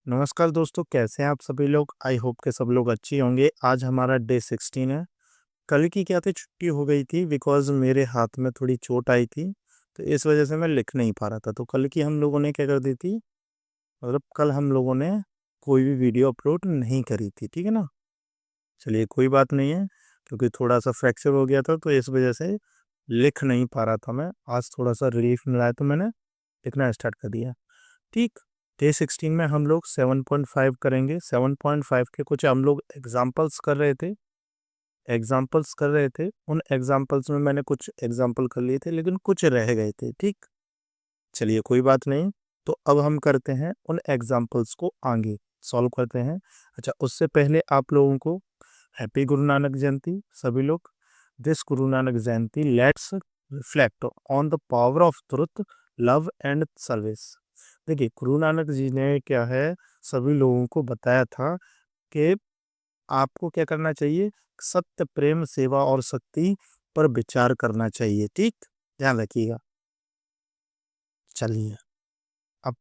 नमस्कार दोस्तों, कैसे हैं आप सभी लोग। आई होप के सब लोग अच्छे होंगे। आज हमारा डे 16 है। कल की क्या थी, छुट्टी हो गई थी बिकॉज मेरे हाथ में थोड़ी चोट आई थी, तो इस वजह से मैं लिख नहीं पा रहा था। तो कल की हम लोगों ने क्या कर दी थी, मतलब कल हम लोगों ने कोई भी वीडियो अपलोड नहीं करी थी, ठीक है ना। चलिए कोई बात नहीं है, क्योंकि थोड़ा सा फ्रैक्चर हो गया था तो इस वजह से लिख नहीं पा रहा था मैं। आज थोड़ा सा रिलीफ मिला है तो मैंने लिखना स्टार्ट कर दिया। ठीक। डे 16 में हम लोग 7.5 करेंगे। 7.5 के कुछ हम लोग एग्जाम्पल्स कर रहे थे। उन एग्जाम्पल्स में मैंने कुछ एग्जाम्पल कर लिए थे, लेकिन कुछ रह गए थे। ठीक। चलिए कोई बात नहीं। तो अब हम करते हैं उन एग्जाम्पल्स को आगे सॉल्व करते हैं। अच्छा, उससे पहले आप लोगों को हैप्पी गुरु नानक जयंती सभी लोग। This Guru Nanak Jayanti let's reflect on the power of truth, love and service. देखिए, गुरु नानक जी ने क्या है, सभी लोगों को बताया था कि आपको क्या करना चाहिए, सत्य, प्रेम, सेवा और शक्ति पर विचार करना चाहिए। ठीक, ध्यान रखिएगा। चलिए, अब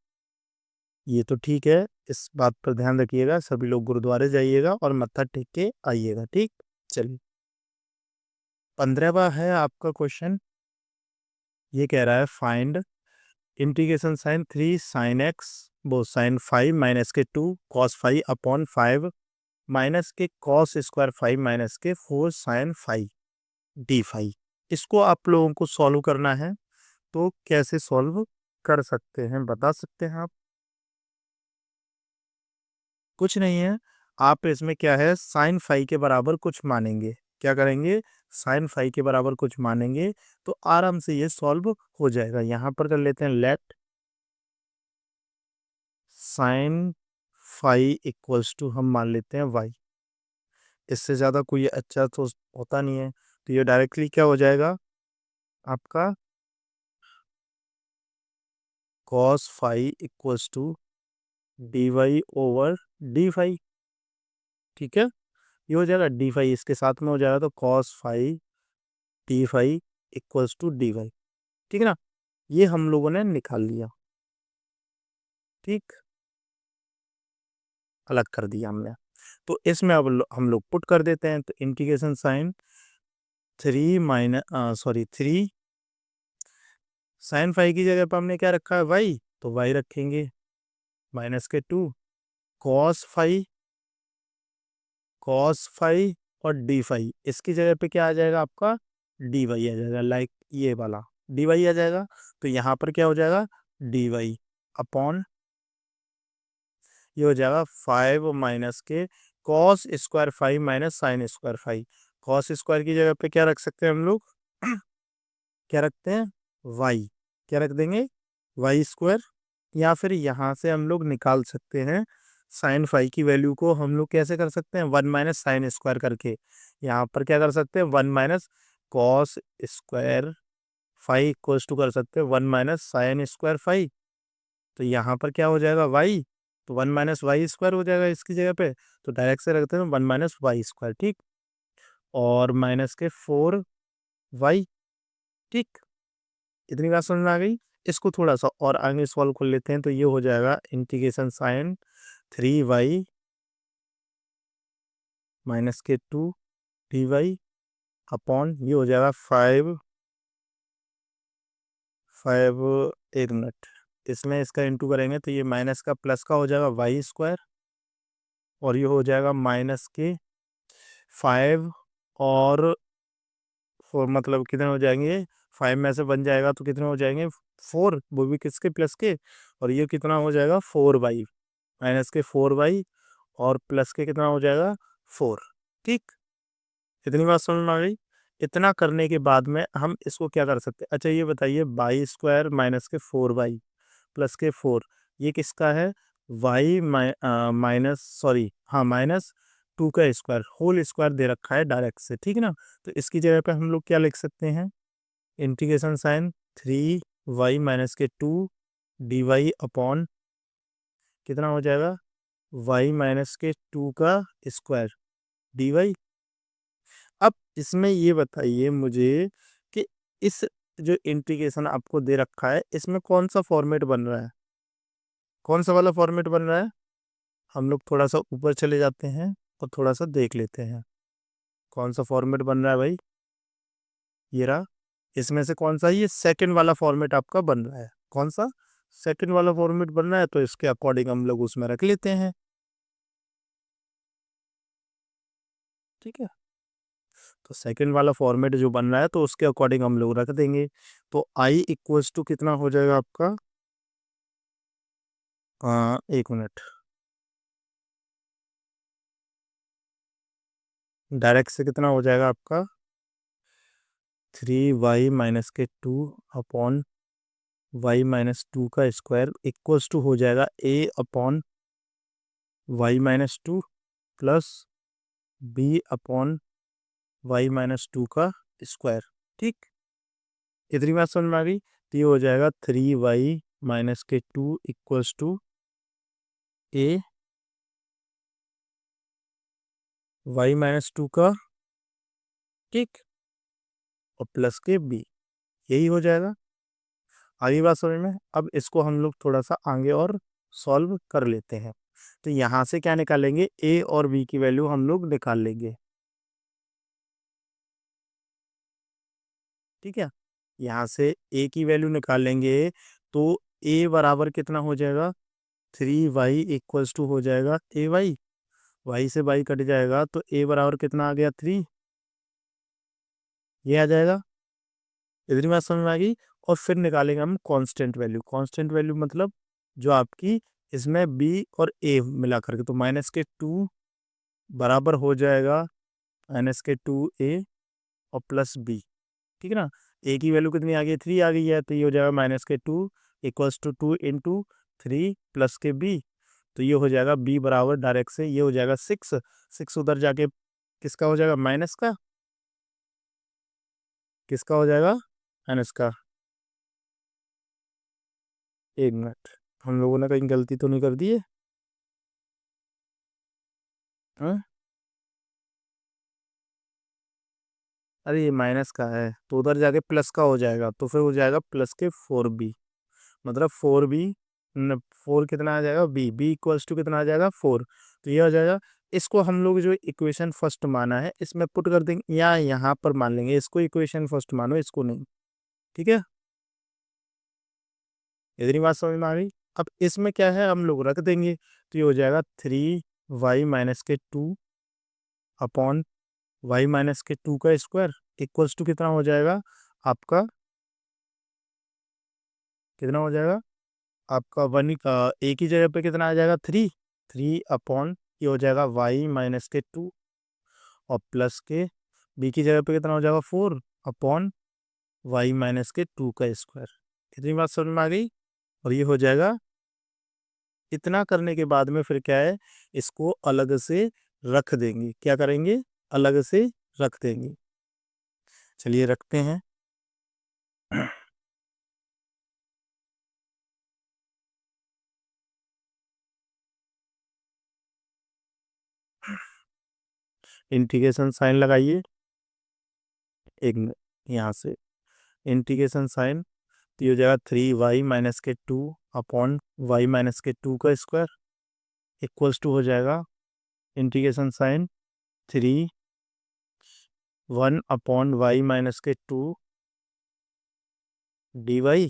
ये तो ठीक है, इस बात पर ध्यान रखिएगा। सभी लोग गुरुद्वारे जाइएगा और मत्था टेक के आइएगा। ठीक। चलिए, 15वां है आपका क्वेश्चन। ये कह रहा है find integration sign 3 sine x वो साइन 5 माइनस के 2 कॉस 5 अपॉन 5 माइनस के कॉस स्क्वायर 5 माइनस के 4 साइन 5 डी 5। इसको आप लोगों को सॉल्व करना है। तो कैसे सॉल्व कर सकते हैं, बता सकते हैं आप। कुछ नहीं है, आप इसमें क्या है, साइन 5 के बराबर कुछ मानेंगे। क्या करेंगे, साइन 5 के बराबर कुछ मानेंगे तो आराम से ये सॉल्व हो जाएगा। यहाँ पर कर लेते हैं लेट साइन 5 इक्वल्स टू हम मान लेते हैं वाई। इससे ज़्यादा कोई अच्छा तो होता नहीं है, तो ये डायरेक्टली क्या हो जाएगा आपका, cos 5 equals to d y over d 5। ठीक है, ये हो जाएगा डी 5, इसके साथ में हो जाएगा तो cos 5 d 5 equals to d y. ठीक है ना, ये हम लोगों ने निकाल लिया। ठीक, अलग कर दिया हमने। तो इसमें अब हम लोग पुट कर देते हैं। तो इंटीग्रेशन साइन 3 साइन 5 की जगह पर हमने क्या रखा है, वाई, तो वाई रखेंगे माइनस के 2 कॉस 5 और डी 5। इसकी जगह पे क्या आ जाएगा आपका, डी वाई आ जाएगा, लाइक ये वाला डी वाई आ जाएगा। तो यहाँ पर क्या हो जाएगा, डी वाई अपॉन, ये हो जाएगा 5 माइनस के cos square 5 minus sine square 5। Cos square की जगह पे क्या रख सकते हैं हम लोग क्या रखते हैं, वाई। क्या रख देंगे, वाई स्क्वायर। या फिर यहाँ से हम लोग निकाल सकते हैं साइन 5 की वैल्यू को। हम लोग कैसे कर सकते हैं, 1 माइनस साइन स्क्वायर करके। यहाँ पर क्या कर सकते हैं, 1 minus cos square 5 equals to कर सकते हैं 1 माइनस साइन स्क्वायर 5। तो यहाँ पर क्या हो जाएगा, वाई, तो 1 माइनस वाई स्क्वायर हो जाएगा इसकी जगह पे। तो डायरेक्ट से रखते हैं 1 माइनस वाई स्क्वायर। ठीक, और माइनस के 4 वाई। ठीक, इतनी बात समझ में आ गई। इसको थोड़ा सा और आगे सॉल्व कर लेते हैं। तो ये हो जाएगा इंटीग्रेशन साइन 3 वाई माइनस के 2 dy अपॉन, ये हो जाएगा 5 एक मिनट, इसमें इसका इंटू करेंगे तो ये माइनस का प्लस का हो जाएगा वाई स्क्वायर, और ये हो जाएगा माइनस के 5 और 4, मतलब कितने हो जाएंगे, 5 में से बन जाएगा तो कितने हो जाएंगे 4, वो भी किसके, प्लस के। और ये कितना हो जाएगा 4 वाई, माइनस के 4 वाई और प्लस के कितना हो जाएगा 4। ठीक, इतनी बात समझ में आ गई। इतना करने के बाद में हम इसको क्या कर सकते हैं, अच्छा ये बताइए, वाई स्क्वायर माइनस के 4 वाई प्लस के 4, ये किसका है, वाई माइनस, सॉरी हाँ, माइनस 2 का स्क्वायर, होल स्क्वायर दे रखा है डायरेक्ट से। ठीक है ना, तो इसकी जगह पे हम लोग क्या लिख सकते हैं, इंटीग्रेशन साइन 3 वाई माइनस के 2 dy अपॉन कितना हो जाएगा, वाई माइनस के 2 का स्क्वायर dy। अब इसमें ये बताइए मुझे कि इस जो इंटीग्रेशन आपको दे रखा है, इसमें कौन सा फॉर्मेट बन रहा है, कौन सा वाला फॉर्मेट बन रहा है, हम लोग थोड़ा सा ऊपर चले जाते हैं और थोड़ा सा देख लेते हैं कौन सा फॉर्मेट बन रहा है भाई। ये रहा। इसमें से कौन सा, ये सेकंड वाला फॉर्मेट आपका बन रहा है। कौन सा सेकंड वाला फॉर्मेट बन रहा है, तो इसके अकॉर्डिंग हम लोग उसमें रख लेते हैं। ठीक है, तो सेकंड वाला फॉर्मेट जो बन रहा है तो उसके अकॉर्डिंग हम लोग रख देंगे। तो आई इक्वल्स टू कितना हो जाएगा आपका, एक मिनट, डायरेक्ट से कितना हो जाएगा आपका 3y-2 अपॉन y-2 का स्क्वायर इक्वल्स टू हो जाएगा a upon y-2 plus b upon y-2 का स्क्वायर। ठीक, इतनी बात समझ में आ गई। तो ये हो जाएगा 3y-2 equals to a y-2 का, ठीक, और प्लस के b, यही हो जाएगा। आगे बात समझ में। अब इसको हम लोग थोड़ा सा आगे और सॉल्व कर लेते हैं। तो यहाँ से क्या निकालेंगे, a और b की वैल्यू हम लोग निकाल लेंगे। ठीक है, यहाँ से a की वैल्यू निकाल लेंगे तो a बराबर कितना हो जाएगा, 3y इक्वल्स टू हो जाएगा ए वाई, वाई से वाई कट जाएगा तो a बराबर कितना आ गया 3, ये आ जाएगा। इतनी बात समझ में आ गई। और फिर निकालेंगे हम कांस्टेंट वैल्यू। कांस्टेंट वैल्यू मतलब जो आपकी इसमें b और a मिला करके, तो -2 बराबर हो जाएगा -2a और प्लस b। ठीक है ना, a की वैल्यू कितनी आ गई, 3 आ गई है, तो ये हो जाएगा -2 इक्वल्स टू 2 इंटू 3 प्लस के b। तो ये हो जाएगा b बराबर डायरेक्ट से ये हो जाएगा 6। 6 उधर जाके किसका हो जाएगा, माइनस का, किसका हो जाएगा, माइनस का। एक मिनट, हम लोगों ने कहीं गलती तो नहीं कर दी है, हाँ? अरे ये माइनस का है तो उधर जाके प्लस का हो जाएगा, तो फिर हो जाएगा प्लस के 4b, मतलब 4b, 4 कितना आ जाएगा, बी इक्वल्स टू कितना आ जाएगा 4। तो ये हो जाएगा। इसको हम लोग जो इक्वेशन फर्स्ट माना है इसमें पुट कर देंगे, या यहाँ पर मान लेंगे, इसको इक्वेशन फर्स्ट मानो, इसको नहीं। ठीक है, इतनी बात समझ में आ गई। अब इसमें क्या है, हम लोग रख देंगे, तो ये हो जाएगा 3y-2 अपॉन y-2 का स्क्वायर इक्वल्स टू कितना हो जाएगा आपका, कितना हो जाएगा आपका एक ही जगह पे कितना आ जाएगा 3, 3 अपॉन ये हो जाएगा y-2 और प्लस के b की जगह पे कितना हो जाएगा 4 अपॉन y-2 का स्क्वायर। इतनी बात समझ में आ गई। और ये हो जाएगा। इतना करने के बाद में फिर क्या है, इसको अलग से रख देंगे। क्या करेंगे, अलग से रख देंगे। चलिए रखते हैं। इंटीग्रेशन साइन लगाइए, एक मिनट, यहाँ से इंटीग्रेशन साइन, तो ये हो जाएगा 3y-2 अपॉन y-2 का स्क्वायर इक्वल्स टू हो जाएगा integration sign 1 upon y-2 dy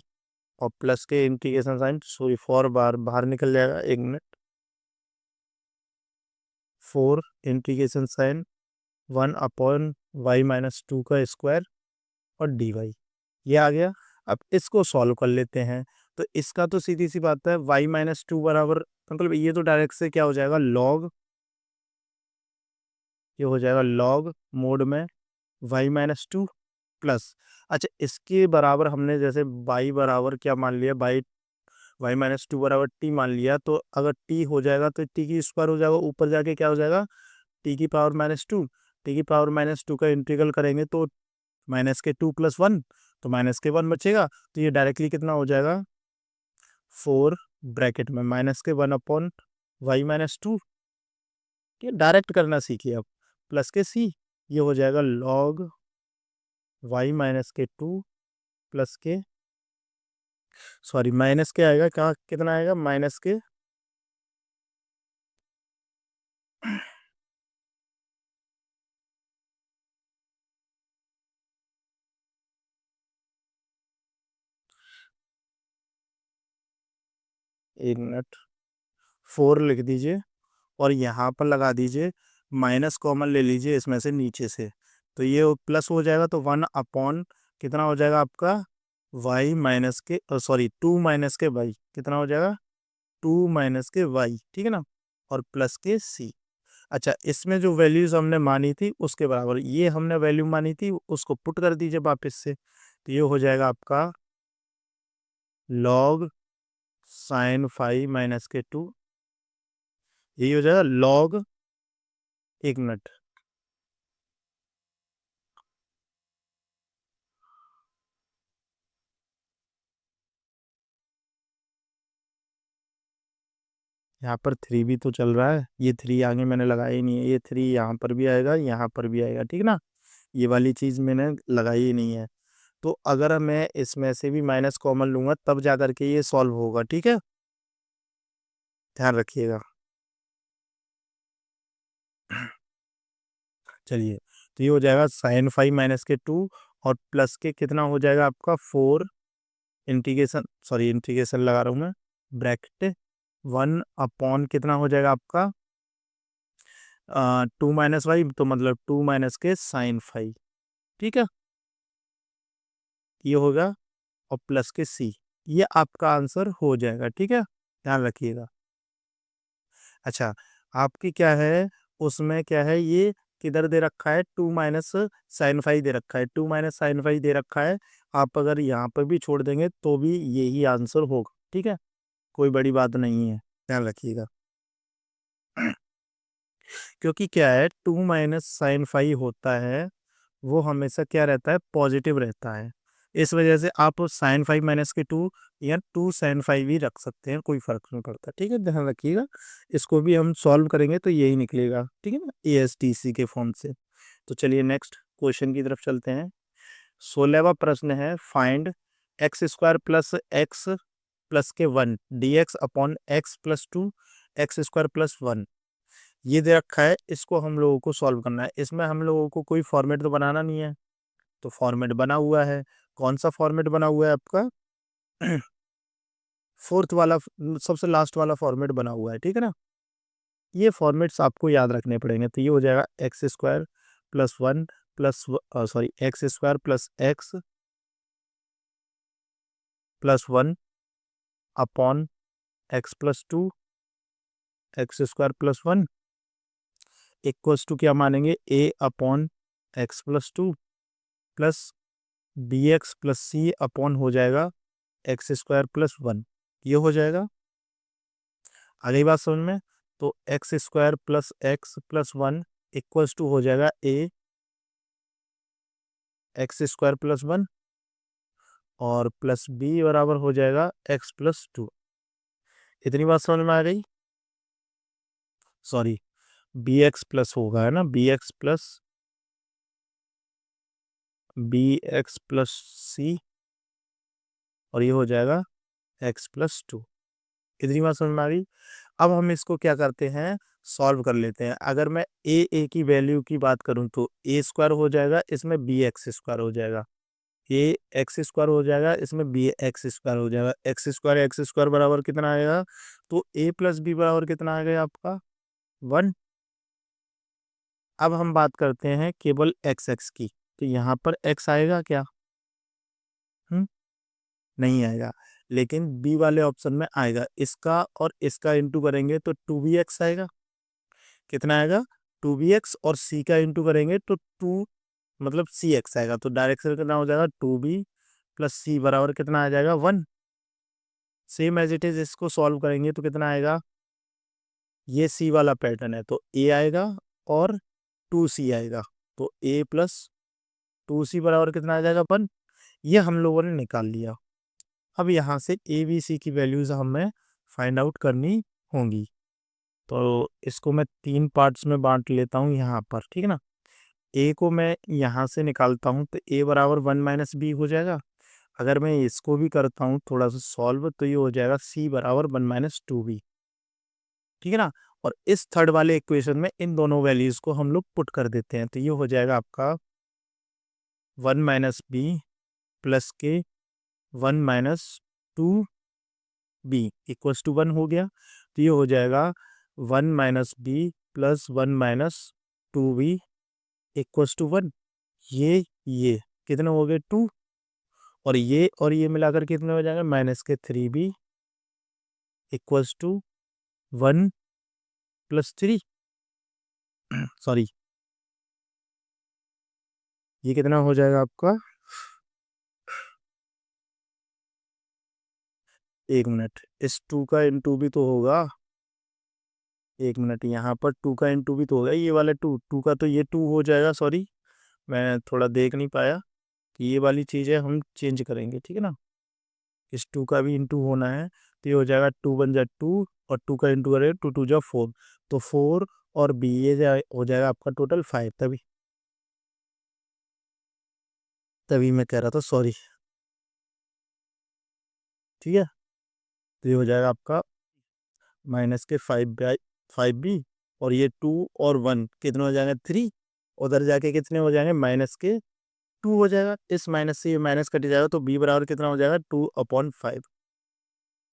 और प्लस के इंटीग्रेशन साइन, सॉरी 4 बार बाहर निकल जाएगा, एक minute, 4 integration sign 1 upon y-2 का स्क्वायर और dy, ये आ गया। अब इसको सॉल्व कर लेते हैं। तो इसका तो सीधी सी बात है, y-2 बराबर, मतलब ये तो डायरेक्ट से क्या हो जाएगा लॉग, ये हो जाएगा लॉग मोड में y-2 प्लस, अच्छा इसके बराबर हमने जैसे y बराबर क्या मान लिया, y-2 बराबर t मान लिया, तो अगर t हो जाएगा तो t की स्क्वायर हो जाएगा, ऊपर जाके क्या हो जाएगा t की पावर -2, t की पावर -2 का इंटीग्रल करेंगे तो -2 + 1, तो -1 बचेगा। तो ये डायरेक्टली कितना हो जाएगा 4 ब्रैकेट में -1 अपॉन y-2, ये डायरेक्ट करना सीखिए आप, प्लस के c, ये हो जाएगा log y-2 प्लस के, सॉरी माइनस के आएगा, कहाँ कितना आएगा, माइनस के एक मिनट, 4 लिख दीजिए और यहाँ पर लगा दीजिए, माइनस कॉमन ले लीजिए इसमें से नीचे से, तो ये प्लस हो जाएगा, तो 1 अपॉन कितना हो जाएगा आपका y माइनस के सॉरी 2 माइनस के y, कितना हो जाएगा 2 माइनस के y, ठीक है ना, और प्लस के c। अच्छा, इसमें जो वैल्यूज हमने मानी थी उसके बराबर ये हमने वैल्यू मानी थी, उसको पुट कर दीजिए वापस से, तो ये हो जाएगा आपका log sin 5 माइनस के 2, यही हो जाएगा log, एक मिनट, यहाँ पर 3 भी तो चल रहा है, ये 3 आगे मैंने लगाया ही नहीं है, ये 3 यहाँ पर भी आएगा, यहाँ पर भी आएगा, ठीक है ना, ये वाली चीज़ मैंने लगाई ही नहीं है। तो अगर मैं इसमें से भी माइनस कॉमन लूंगा तब जा करके ये सॉल्व होगा, ठीक है, ध्यान रखिएगा। चलिए, तो ये हो जाएगा साइन 5 माइनस के 2 और प्लस के कितना हो जाएगा आपका 4, इंटीग्रेशन सॉरी इंटीग्रेशन लगा रहा हूँ मैं, ब्रैकेट 1 अपॉन कितना हो जाएगा आपका 2 माइनस वाई, तो मतलब 2 माइनस के साइन 5, ठीक है, ये होगा, और प्लस के सी, ये आपका आंसर हो जाएगा, ठीक है, ध्यान रखिएगा। अच्छा, आपकी क्या है, उसमें क्या है, ये किधर दे रखा है, 2 माइनस साइन 5 दे रखा है, 2 माइनस साइन 5 दे रखा है, आप अगर यहाँ पर भी छोड़ देंगे तो भी यही आंसर होगा, ठीक है, कोई बड़ी बात नहीं है, ध्यान रखिएगा। क्योंकि क्या है, 2 माइनस साइन 5 होता है वो हमेशा क्या रहता है, पॉजिटिव रहता है, इस वजह से आप साइन 5 माइनस के 2 या 2 साइन 5 ही रख सकते हैं, कोई फर्क नहीं पड़ता, ठीक है, ध्यान रखिएगा। इसको भी हम सॉल्व करेंगे तो यही निकलेगा, ठीक है ना, ASTC के फॉर्म से। तो चलिए नेक्स्ट क्वेश्चन की तरफ चलते हैं। 16वां प्रश्न है, find x square plus x plus के 1 dx upon x plus 2 X square plus 1, ये दे रखा है, इसको हम लोगों को सॉल्व करना है। इसमें हम लोगों को कोई फॉर्मेट तो बनाना नहीं है, तो फॉर्मेट बना हुआ है, कौन सा फॉर्मेट बना हुआ है आपका, फोर्थ वाला, सबसे लास्ट वाला फॉर्मेट बना हुआ है, ठीक है ना, ये फॉर्मेट्स आपको याद रखने पड़ेंगे। तो ये हो जाएगा X square plus 1 plus sorry X square plus 1 upon x plus 2 X square plus 1 equals to क्या मानेंगे, A upon x plus 2 plus B x plus C upon हो जाएगा एक्स स्क्वायर प्लस 1, ये हो जाएगा। अगली बात समझ में, तो x square plus 1 equals to हो जाएगा ए एक्स स्क्वायर प्लस 1 और प्लस बी बराबर हो जाएगा एक्स प्लस 2। इतनी बात समझ में आ गई, सॉरी बी एक्स प्लस होगा, है ना, बी एक्स प्लस सी और ये हो जाएगा एक्स प्लस 2। इतनी बात समझ में आ गई। अब हम इसको क्या करते हैं, सॉल्व कर लेते हैं। अगर मैं ए की वैल्यू की बात करूं तो ए स्क्वायर हो जाएगा, इसमें बी एक्स स्क्वायर हो जाएगा, ए एक्स स्क्वायर हो जाएगा, इसमें बी एक्स स्क्वायर हो जाएगा, एक्स स्क्वायर बराबर कितना आएगा, तो ए प्लस बी बराबर कितना आ गया आपका 1। अब हम बात करते हैं केवल एक्स की, तो यहाँ पर एक्स आएगा क्या, हम्म, नहीं आएगा, लेकिन बी वाले ऑप्शन में आएगा, इसका और इसका इंटू करेंगे तो 2bx आएगा, कितना आएगा 2bx, और सी का इंटू करेंगे तो 2 मतलब सी एक्स आएगा, तो डायरेक्ट से कितना हो जाएगा 2b प्लस सी बराबर कितना आ जाएगा 1। सेम एज इट इज इसको सॉल्व करेंगे तो कितना आएगा, ये सी वाला पैटर्न है तो ए आएगा और 2c आएगा, तो ए प्लस 2c बराबर कितना आ जाएगा 1। ये हम लोगों ने निकाल लिया। अब यहाँ से ए बी सी की वैल्यूज हमें फाइंड आउट करनी होंगी, तो इसको मैं 3 पार्ट्स में बांट लेता हूँ यहाँ पर, ठीक है ना। ए को मैं यहाँ से निकालता हूँ तो ए बराबर 1 माइनस बी हो जाएगा। अगर मैं इसको भी करता हूँ थोड़ा सा सॉल्व तो ये हो जाएगा सी बराबर 1 माइनस 2b, ठीक है ना। और इस थर्ड वाले इक्वेशन में इन दोनों वैल्यूज को हम लोग पुट कर देते हैं, तो ये हो जाएगा आपका 1 माइनस बी प्लस के 1 माइनस 2 बी इक्वल्स टू 1 हो गया, तो ये हो जाएगा 1 minus b plus 1 minus 2b equals to 1। ये कितने हो गए 2, और ये मिलाकर कितने हो जाएंगे माइनस के 3b equals to 1 plus 3 sorry, ये कितना हो जाएगा आपका, 1 मिनट, इस 2 का इंटू भी तो होगा, 1 मिनट, यहाँ पर 2 का इंटू भी तो होगा, ये वाला 2 का तो ये 2 हो जाएगा, सॉरी मैं थोड़ा देख नहीं पाया कि ये वाली चीज़ें हम चेंज करेंगे, ठीक है ना, इस 2 का भी इंटू होना है, तो ये हो जाएगा 2 बन जाए 2 और 2 का इंटू करें 2 2 जा 4, तो 4 और बी ये हो जाएगा आपका टोटल 5, तभी तभी मैं कह रहा था सॉरी, ठीक है, तो ये हो जाएगा आपका माइनस के 5b, और ये 2 और 1 कितने हो जाएंगे 3, उधर जाके कितने हो जाएंगे माइनस के 2 हो जाएगा, इस माइनस से ये माइनस कट जाएगा, तो b बराबर कितना हो जाएगा 2/5,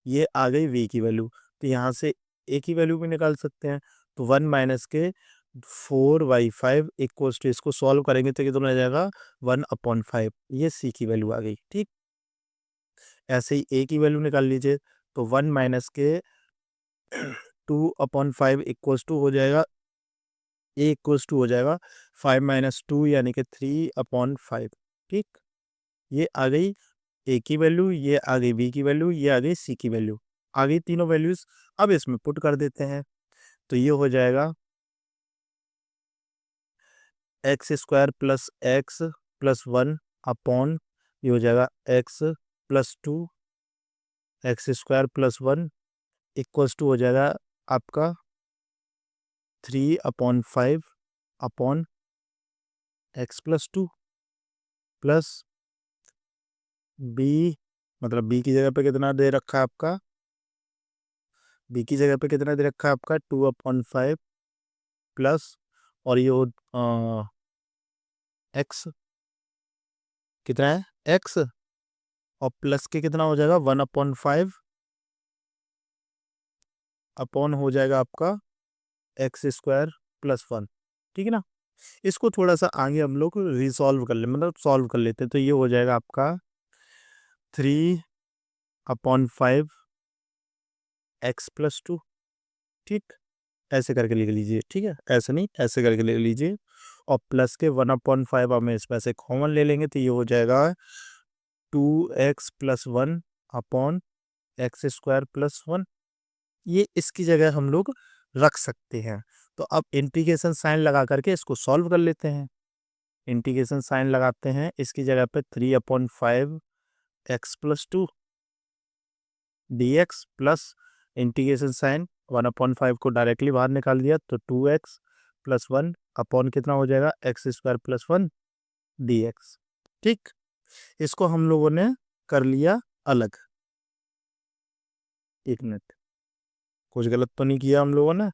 ये आ गई v की वैल्यू, तो यहाँ से a की वैल्यू भी निकाल सकते हैं, तो 1 माइनस के 4/5 इक्वल्स टू, इसको सॉल्व करेंगे तो कितना हो जाएगा 1/5, ये c की वैल्यू आ गई, ठीक। ऐसे ही a की वैल्यू निकाल लीजिए, तो 1 माइनस के 2/5 इक्वल्स टू हो जाएगा, a इक्वल्स टू हो जाएगा 5 माइनस 2 यानी कि 3/5, ठीक। ये आ गई a की वैल्यू, ये आ गई b की वैल्यू, ये आ गई c की वैल्यू, आ गई तीनों वैल्यूज। अब इसमें पुट कर देते हैं, तो ये हो जाएगा x² plus x plus 1 upon, ये हो जाएगा x+2 x² plus 1 equals to हो जाएगा आपका 3/5 अपॉन x+2 प्लस b, मतलब b की जगह पे कितना दे रखा है आपका, b की जगह पे कितना दे रखा है आपका 2/5 प्लस, और ये हो x कितना है x, और प्लस के कितना हो जाएगा 1/5 अपॉन हो जाएगा आपका x² प्लस 1, ठीक है ना। इसको थोड़ा सा आगे हम लोग रिसॉल्व कर ले, मतलब सॉल्व कर लेते हैं, तो ये हो जाएगा आपका 3/5 x+2, ठीक, ऐसे करके लिख लीजिए, ठीक है, ऐसे नहीं ऐसे करके लिख लीजिए, और प्लस के 1/5 हमें इसमें से कॉमन ले लेंगे, तो ये हो जाएगा 2x plus 1 upon x² plus 1, ये इसकी जगह हम लोग रख सकते हैं। तो अब इंटीग्रेशन साइन लगा करके इसको सॉल्व कर लेते हैं, इंटीग्रेशन साइन लगाते हैं, इसकी जगह पे 3/5 x+2 dx plus integration sign 1/5 को डायरेक्टली बाहर निकाल दिया, तो 2x प्लस 1 अपॉन कितना हो जाएगा x² प्लस 1 dx, ठीक। इसको हम लोगों ने कर लिया अलग, 1 मिनट, कुछ गलत तो नहीं किया हम लोगों ने,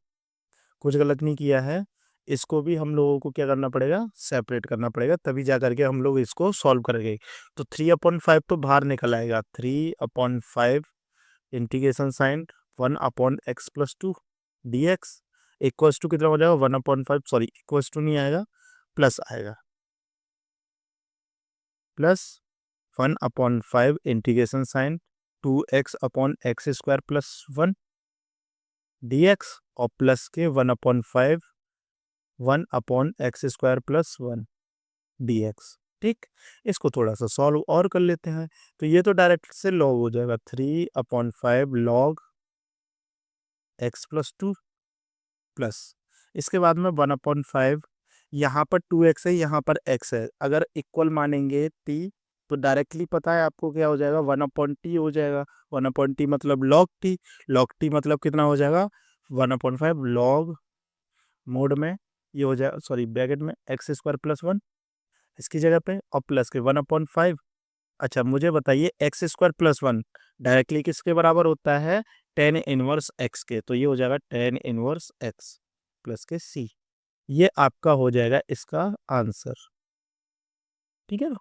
कुछ गलत नहीं किया है, इसको भी हम लोगों को क्या करना पड़ेगा सेपरेट करना पड़ेगा, तभी जा करके हम लोग इसको सॉल्व करेंगे। तो 3/5 तो बाहर निकल आएगा, 3/5 integration sign 1/x+2 dx equals to कितना हो जाएगा 1/5, सॉरी इक्वल्स टू नहीं आएगा, प्लस आएगा, plus 1/5 integration sign 2x/x² plus 1 dx, और प्लस के 1/5 1/x² प्लस 1 dx, ठीक। इसको थोड़ा सा सॉल्व और कर लेते हैं, तो ये तो डायरेक्ट से लॉग हो जाएगा, 3/5 लॉग x+2 प्लस, इसके बाद में 1/5, यहाँ पर 2x है, यहाँ पर x है, अगर इक्वल मानेंगे t, तो डायरेक्टली पता है आपको क्या हो जाएगा 1/t हो जाएगा, 1/t मतलब log t, log t मतलब कितना हो जाएगा 1/5 log मोड में, ये हो जाएगा सॉरी ब्रैकेट में x² प्लस 1 इसकी जगह पे, और प्लस के 1/5। अच्छा मुझे बताइए x² प्लस 1 डायरेक्टली किसके बराबर होता है tan इनवर्स x के, तो ये हो जाएगा tan इनवर्स x प्लस के c, ये आपका हो जाएगा इसका आंसर, ठीक है ना।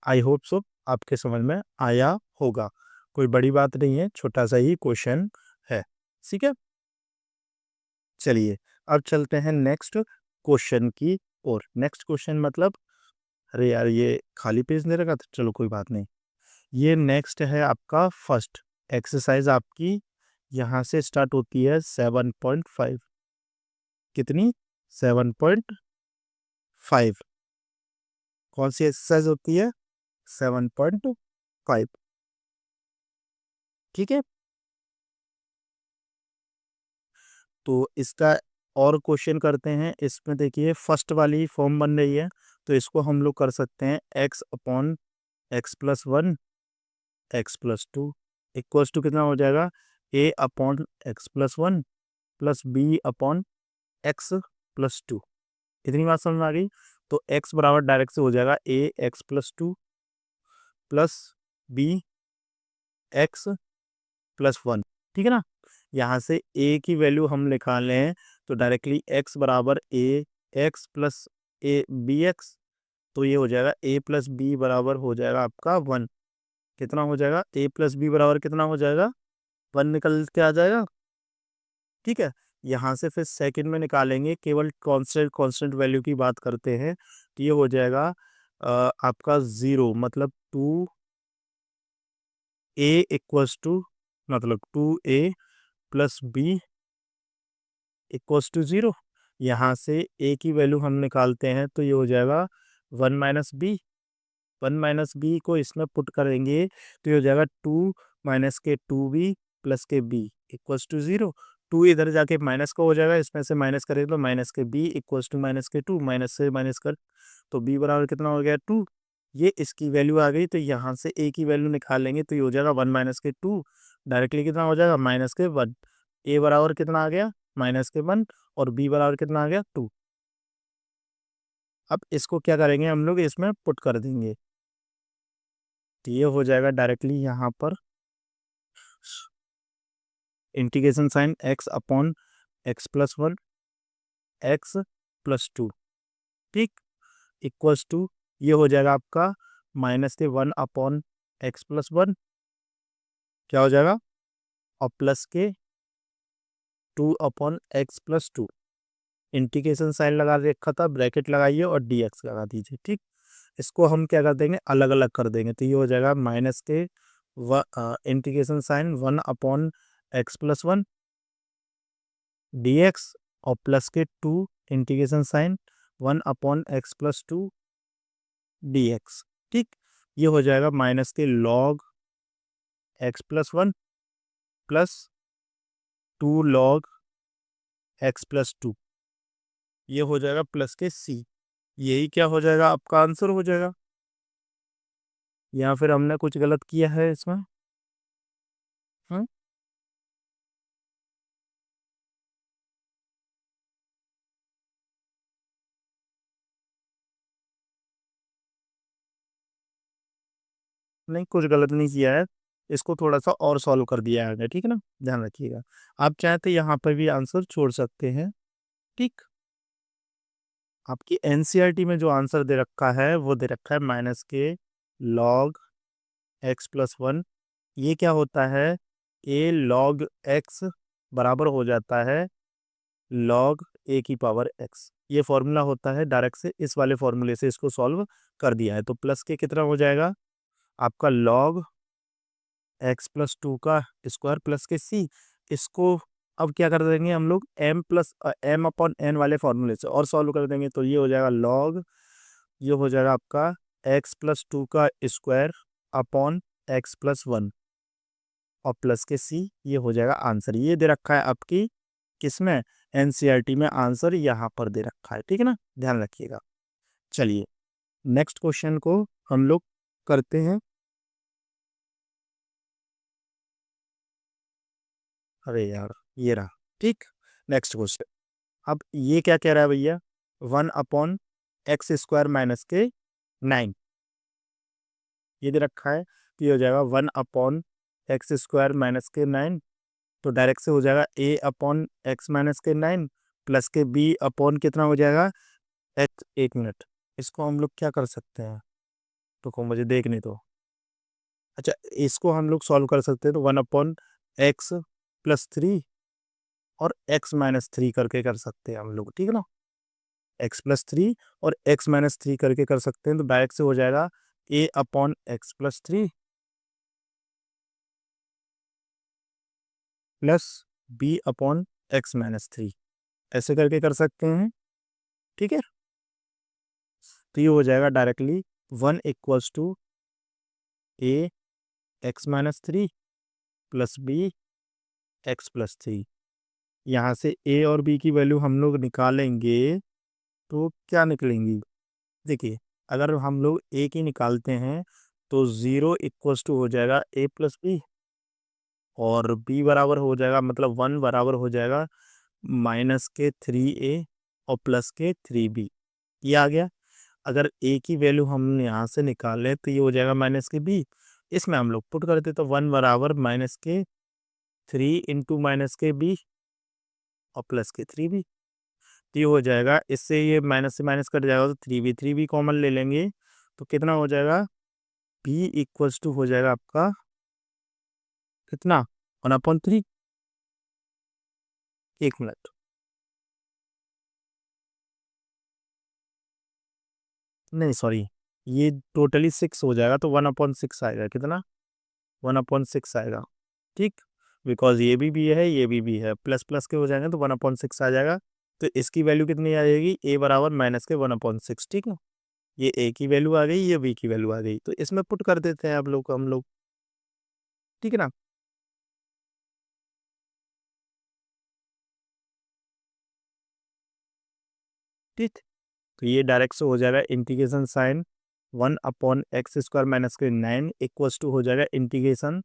आई होप सो आपके समझ में आया होगा, कोई बड़ी बात नहीं है, छोटा सा ही क्वेश्चन है। ठीक है, चलिए अब चलते हैं नेक्स्ट क्वेश्चन की ओर। नेक्स्ट क्वेश्चन मतलब, अरे यार ये खाली पेज दे रखा था, चलो कोई बात नहीं। ये नेक्स्ट है आपका फर्स्ट एक्सरसाइज आपकी, यहाँ से स्टार्ट होती है 7.5। कितनी? 7.5। कौन सी एक्सरसाइज होती है? 7.5। ठीक है, तो इसका और क्वेश्चन करते हैं। इसमें देखिए फर्स्ट वाली फॉर्म बन रही है, तो इसको हम लोग कर सकते हैं x upon x plus one x plus two equals to कितना हो जाएगा? a upon x plus one plus b upon x plus two. इतनी बात समझ में आ गई? तो x बराबर डायरेक्ट से हो जाएगा a x plus two plus B x plus one. ठीक है ना, यहाँ से a की वैल्यू हम निकाल लें तो डायरेक्टली x बराबर a x plus a b x, तो ये हो जाएगा a प्लस बी बराबर हो जाएगा आपका वन। कितना हो जाएगा? a प्लस बी बराबर कितना हो जाएगा? वन निकल के आ जाएगा। ठीक है, यहाँ से फिर सेकंड में निकालेंगे, केवल कांस्टेंट कांस्टेंट वैल्यू की बात करते हैं, तो ये हो जाएगा आपका ज़ीरो, मतलब टू ए इक्वल्स टू, मतलब two a plus b equals to zero. यहाँ से a की वैल्यू हम निकालते हैं तो ये हो जाएगा one minus b. One minus b को इसमें पुट करेंगे तो ये हो जाएगा टू माइनस के टू बी प्लस के b equals to zero. Two इधर जाके माइनस का हो जाएगा, इसमें से माइनस करें तो माइनस के बी इक्वल्स टू माइनस के टू, माइनस से माइनस कर तो बी बराबर कितना हो गया? टू। ये इसकी वैल्यू आ गई, तो यहाँ से ए की वैल्यू निकालेंगे तो ये हो जाएगा वन माइनस के टू, डायरेक्टली कितना हो जाएगा? माइनस के वन। ए बराबर कितना आ गया? माइनस के वन, और बी बराबर कितना आ गया? टू। अब इसको क्या करेंगे हम लोग? इसमें पुट कर देंगे, तो ये हो जाएगा डायरेक्टली यहाँ पर integration sign x upon x plus one x plus two. ठीक, इक्वल्स टू ये हो जाएगा आपका माइनस के one upon x plus one, क्या हो जाएगा? और प्लस के two upon x plus two. Integration sign लगा रखा था, ब्रैकेट लगाइए और डी एक्स लगा दीजिए। ठीक, इसको हम क्या कर देंगे? अलग अलग कर देंगे, तो ये हो जाएगा माइनस के integration sign one upon x plus one d x, और प्लस के two integration sign one upon x plus two d x. ठीक, ये हो जाएगा माइनस के log x plus one plus two log x plus two, ये हो जाएगा प्लस के सी। यही क्या हो जाएगा? आपका आंसर हो जाएगा। या फिर हमने कुछ गलत किया है इसमें? हाँ, नहीं, कुछ गलत नहीं किया है, इसको थोड़ा सा और सॉल्व कर दिया है हमने। ठीक है ना, ध्यान रखिएगा। आप चाहे तो यहाँ पर भी आंसर छोड़ सकते हैं। ठीक, आपकी एनसीईआरटी में जो आंसर दे रखा है वो दे रखा है माइनस के लॉग एक्स प्लस वन। ये क्या होता है? ए लॉग एक्स बराबर हो जाता है लॉग ए की पावर एक्स। ये फॉर्मूला होता है, डायरेक्ट से इस वाले फॉर्मूले से इसको सॉल्व कर दिया है। तो प्लस के कितना हो जाएगा आपका? लॉग एक्स प्लस टू का स्क्वायर प्लस के सी। इसको अब क्या कर देंगे हम लोग? M plus m upon n वाले फॉर्मूले से और सॉल्व कर देंगे, तो ये हो जाएगा लॉग, ये हो जाएगा आपका एक्स प्लस टू का square upon x plus one और प्लस के सी। ये हो जाएगा आंसर। ये दे रखा है आपकी किसमें? एनसीईआरटी में आंसर यहाँ पर दे रखा है। ठीक है ना, ध्यान रखिएगा। चलिए नेक्स्ट क्वेश्चन को हम लोग करते हैं। अरे यार ये रहा। ठीक, नेक्स्ट क्वेश्चन। अब ये क्या कह रहा है भैया? One upon x square minus के नाइन, ये दे रखा है, तो ये हो जाएगा one upon x square minus के नाइन, तो डायरेक्ट से हो जाएगा ए अपॉन एक्स माइनस के नाइन प्लस के बी अपॉन कितना हो जाएगा? एक्स। एक मिनट, इसको हम लोग क्या कर सकते हैं? तो को मुझे देखने दो। अच्छा, इसको हम लोग सॉल्व कर सकते हैं तो 1/x+3 और x-3 करके कर सकते हैं हम लोग, ठीक है ना। x+3 और x-3 करके कर सकते हैं तो डायरेक्ट से हो जाएगा a/x+3 प्लस b/x-3 ऐसे करके कर सकते हैं, ठीक है। तो ये हो जाएगा डायरेक्टली 1 = a(x-3) प्लस b(x+3). यहाँ से a और b की वैल्यू हम लोग निकालेंगे तो क्या निकलेंगी, देखिए अगर हम लोग a की निकालते हैं तो 0 हो जाएगा a+b और b बराबर हो जाएगा, मतलब 1 बराबर हो जाएगा -3a और +3b। ये आ गया। अगर a की वैल्यू हम यहाँ से निकालें तो ये हो जाएगा -b। इसमें हम लोग पुट करते तो 1 बराबर -3 इंटू -b और +3b। तो ये हो जाएगा, इससे ये माइनस से माइनस कट जाएगा तो 3b कॉमन ले लेंगे तो कितना हो जाएगा, b हो जाएगा आपका कितना 1/3। 1 मिनट, नहीं सॉरी, ये टोटली 6 हो जाएगा तो 1/6 आएगा, कितना 1/6 आएगा, ठीक। बिकॉज ये भी है, ये भी है, प्लस प्लस के हो जाएंगे तो 1/6 आ जाएगा। तो इसकी वैल्यू कितनी आ जाएगी, a बराबर -1/6, ठीक है। ये a की वैल्यू आ गई, ये b की वैल्यू आ गई, तो इसमें पुट कर देते हैं हम लोग, ठीक है ना। ठीक, तो ये डायरेक्ट से हो जाएगा इंटीग्रेशन साइन 1/x² - 9 हो जाएगा इंटीग्रेशन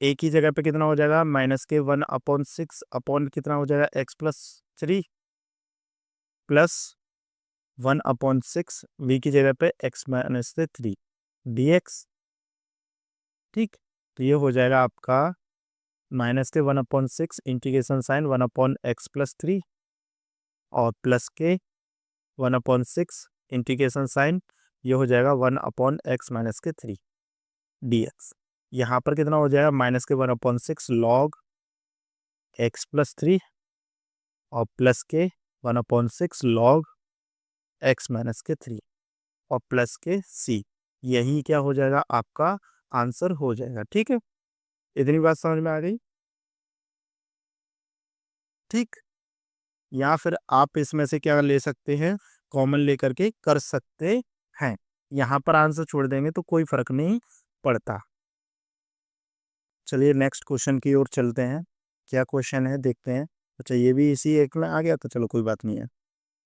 a की जगह पे कितना हो जाएगा -1/6 अपॉन कितना हो जाएगा x+3 प्लस 1/6 v की जगह पे x-3 dx, ठीक। तो ये हो जाएगा आपका -1/6 इंटीग्रेशन साइन 1/x+3 और प्लस के 1/6 इंटीग्रेशन साइन ये हो जाएगा 1/x-3 dx। यहाँ पर कितना हो जाएगा -1/6 log x+3 और प्लस के 1/6 log x-3 और प्लस के c। यही क्या हो जाएगा, आपका आंसर हो जाएगा, ठीक है। इतनी बात समझ में आ गई, ठीक। या फिर आप इसमें से क्या ले सकते हैं, कॉमन लेकर के कर सकते हैं। यहाँ पर आंसर छोड़ देंगे तो कोई फर्क नहीं पड़ता। चलिए नेक्स्ट क्वेश्चन की ओर चलते हैं, क्या क्वेश्चन है देखते हैं। अच्छा, ये भी इसी एक में आ गया तो चलो कोई बात नहीं है।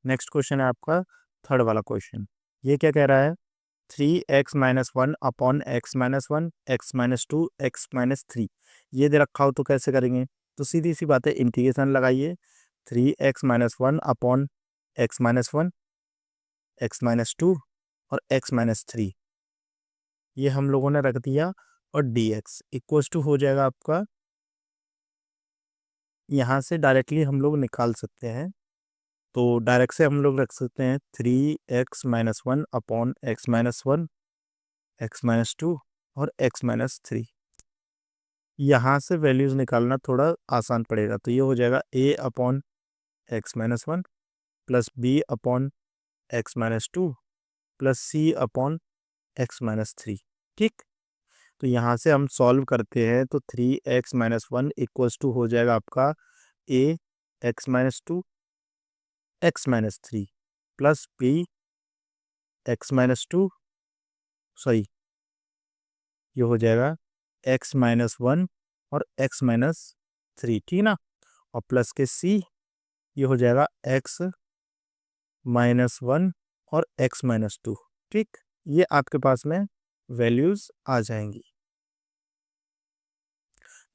नेक्स्ट क्वेश्चन है आपका थर्ड वाला क्वेश्चन। ये क्या कह रहा है, 3x-1 upon x-1 x-2 x-3 ये दे रखा हो तो कैसे करेंगे। तो सीधी सी बात है, इंटीग्रेशन लगाइए 3x-1 अपॉन x-1 x-2 और x-3 ये हम लोगों ने रख दिया और dx इक्वल्स टू हो जाएगा आपका, यहाँ से डायरेक्टली हम लोग निकाल सकते हैं। तो डायरेक्ट से हम लोग रख सकते हैं 3x-1 अपॉन x-1 x-2 और x-3। यहाँ से वैल्यूज निकालना थोड़ा आसान पड़ेगा तो ये हो जाएगा a/x-1 plus b/x-2 plus c/x-3, ठीक। तो यहाँ से हम सॉल्व करते हैं तो 3x-1 इक्वल्स टू हो जाएगा आपका a(x-2) x-3 plus b(x-2) sorry, ये हो जाएगा x-1 और x-3, ठीक ना। और प्लस के c ये हो जाएगा x-1 और x-2, ठीक। ये आपके पास में वैल्यूज आ जाएंगी।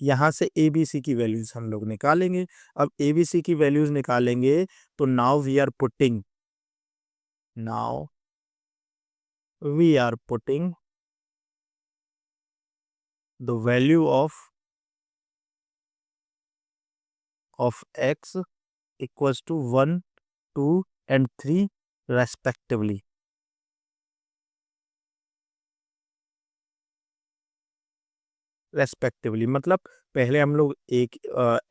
यहाँ से ए बी सी की वैल्यूज हम लोग निकालेंगे। अब ए बी सी की वैल्यूज निकालेंगे तो now we are putting the value of x equals to 1 2 and 3 respectively. Respectively. मतलब पहले हम लोग एक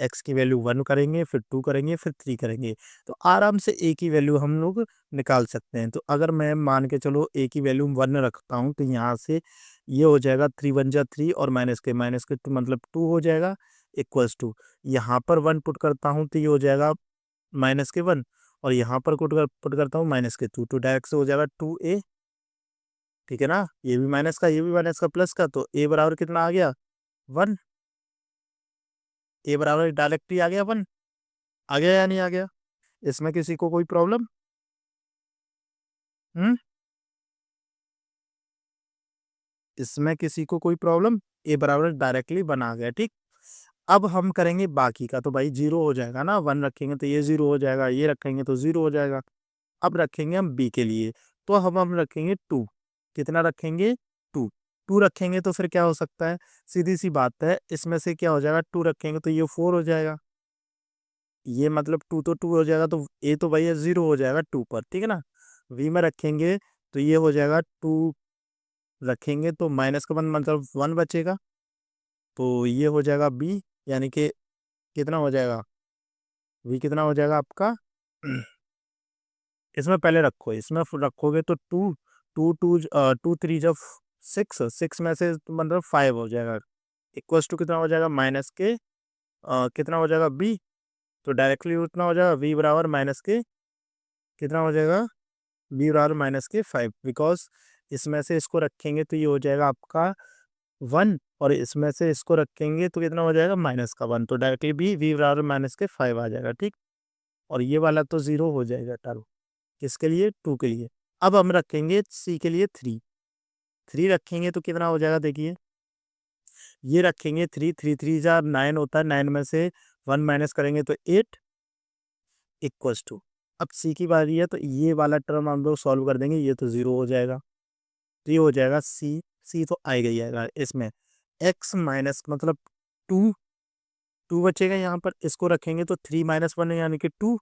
एक्स की वैल्यू 1 करेंगे, फिर 2 करेंगे, फिर 3 करेंगे, तो आराम से ए की वैल्यू हम लोग निकाल सकते हैं। तो अगर मैं मान के चलो ए की वैल्यू 1 रखता हूँ, तो यहाँ से ये हो जाएगा 3 1 जा 3 और माइनस के 2 मतलब 2 हो जाएगा इक्वल्स टू, यहाँ पर 1 पुट करता हूँ तो ये हो जाएगा -1, और यहाँ पर पुट करता हूँ -2, तो डायरेक्ट से हो जाएगा 2a। ठीक है ना, ये भी माइनस का, ये भी माइनस का, प्लस का, तो a बराबर कितना आ गया 1। ए बराबर डायरेक्ट ही आ गया 1। आ गया या नहीं आ गया? इसमें किसी को कोई प्रॉब्लम? हम्म, इसमें किसी को कोई प्रॉब्लम? ए बराबर डायरेक्टली बना गया। ठीक, अब हम करेंगे बाकी का, तो भाई जीरो हो जाएगा ना, 1 रखेंगे तो ये जीरो हो जाएगा, ये रखेंगे तो जीरो हो जाएगा। अब रखेंगे हम बी के लिए, तो हम रखेंगे 2। कितना रखेंगे? 2। 2 रखेंगे तो फिर क्या हो सकता है, सीधी सी बात है, इसमें से क्या हो जाएगा, 2 रखेंगे तो ये 4 हो जाएगा। ये मतलब 2 तो 2 हो जाएगा, तो ए तो भैया 0 हो जाएगा 2 पर। ठीक है ना, वी में रखेंगे तो ये हो जाएगा 2, रखेंगे तो माइनस का 1 मतलब 1 बचेगा, तो ये हो जाएगा बी, यानी कि कितना हो जाएगा, वी कितना हो जाएगा आपका इसमें पहले रखो, इसमें रखोगे तो 2, 2 2 2 3 जब 6, 6 में से तो मतलब 5 हो जाएगा, इक्वल्स टू कितना हो जाएगा माइनस के कितना हो जाएगा बी, तो डायरेक्टली उतना हो जाएगा वी बराबर माइनस के कितना हो जाएगा, बी बराबर -5, बिकॉज इसमें से इसको रखेंगे तो ये हो जाएगा आपका 1, और इसमें से इसको रखेंगे तो कितना हो जाएगा -1, तो डायरेक्टली बी वी बराबर -5 आ जाएगा। ठीक, और ये वाला तो 0 हो जाएगा टर्म, किसके लिए, 2 के लिए। अब हम रखेंगे सी के लिए 3, 3 रखेंगे तो कितना हो जाएगा, देखिए ये रखेंगे 3, 3 3 जा 9 होता है, 9 में से 1 माइनस करेंगे तो 8 इक्वल्स टू, अब सी की बारी है, तो ये वाला टर्म हम लोग सॉल्व कर देंगे, ये तो 0 हो जाएगा, तो ये हो जाएगा सी, सी तो आएगा ही आएगा इसमें, एक्स माइनस मतलब 2, 2 बचेगा यहाँ पर, इसको रखेंगे तो 3 -1 यानी कि 2,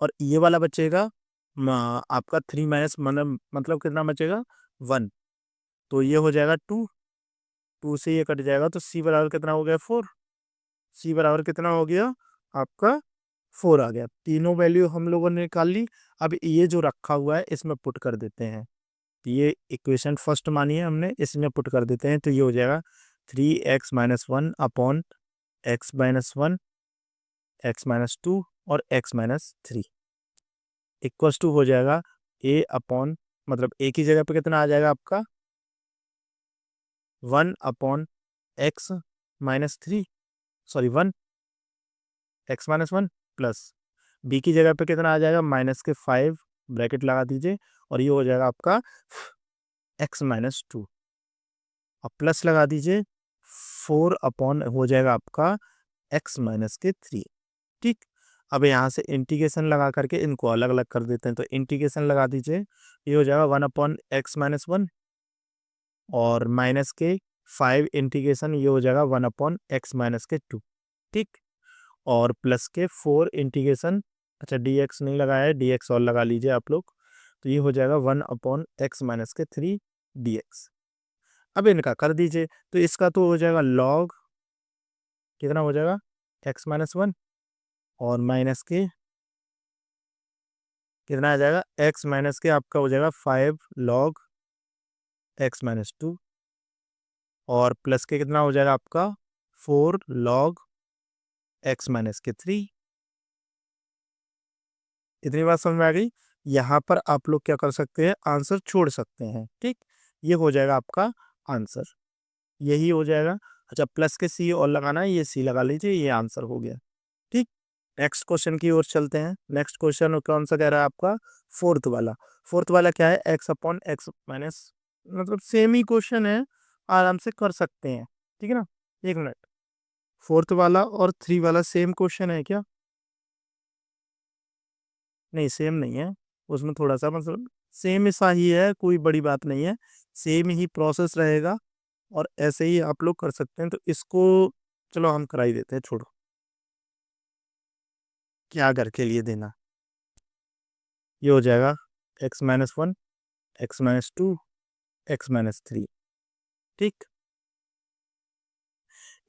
और ये वाला बचेगा आपका 3 माइनस मतलब कितना बचेगा 1, तो ये हो जाएगा 2, 2 से ये कट जाएगा, तो सी बराबर कितना हो गया 4, सी बराबर कितना हो गया आपका 4 आ गया। तीनों वैल्यू हम लोगों ने निकाल ली। अब ये जो रखा हुआ है इसमें पुट कर देते हैं, तो ये इक्वेशन फर्स्ट मानी है हमने, इसमें पुट कर देते हैं, तो ये हो जाएगा 3x-1 अपॉन x-1, x-2 और x-3 इक्वल्स टू हो जाएगा a अपॉन, मतलब a की जगह पे कितना आ जाएगा आपका 1 upon x-3, sorry 1 x-1 plus b की जगह पे कितना आ जाएगा -5 ब्रैकेट लगा दीजिए, और ये हो जाएगा आपका x-2, अब प्लस लगा दीजिए 4 अपॉन हो जाएगा आपका x-3। ठीक, अब यहाँ से इंटीग्रेशन लगा करके इनको अलग अलग कर देते हैं, तो इंटीग्रेशन लगा दीजिए, ये हो जाएगा 1 अपॉन x-1 और -5 इंटीग्रेशन, ये हो जाएगा 1 अपॉन x-2। ठीक, और प्लस के 4 इंटीग्रेशन, अच्छा dx नहीं लगाया है, dx और लगा लीजिए आप लोग, तो ये हो जाएगा 1 अपॉन x-3 dx। अब इनका कर दीजिए, तो इसका तो हो जाएगा लॉग कितना हो जाएगा x-1 और माइनस के कितना आ जाएगा x माइनस के आपका हो जाएगा 5 लॉग x-2, और प्लस के कितना हो जाएगा आपका 4 लॉग x-3। इतनी बात समझ में आ गई। यहाँ पर आप लोग क्या कर सकते हैं, आंसर छोड़ सकते हैं। ठीक, ये हो जाएगा आपका आंसर, यही हो जाएगा। अच्छा, प्लस के सी और लगाना है, ये सी लगा लीजिए, ये आंसर हो गया। ठीक, नेक्स्ट क्वेश्चन की ओर चलते हैं। नेक्स्ट क्वेश्चन कौन सा कह रहा है आपका, फोर्थ वाला। फोर्थ वाला क्या है, एक्स अपॉन एक्स माइनस, मतलब सेम ही क्वेश्चन है, आराम से कर सकते हैं। ठीक है ना, एक मिनट, फोर्थ वाला और 3 वाला सेम क्वेश्चन है क्या? नहीं सेम नहीं है, उसमें थोड़ा सा मतलब सेम सा ही है, कोई बड़ी बात नहीं है, सेम ही प्रोसेस रहेगा, और ऐसे ही आप लोग कर सकते हैं। तो इसको चलो हम करा ही देते हैं, छोड़ो, क्या घर के लिए देना। ये हो जाएगा x-1, x-2, x-3। ठीक,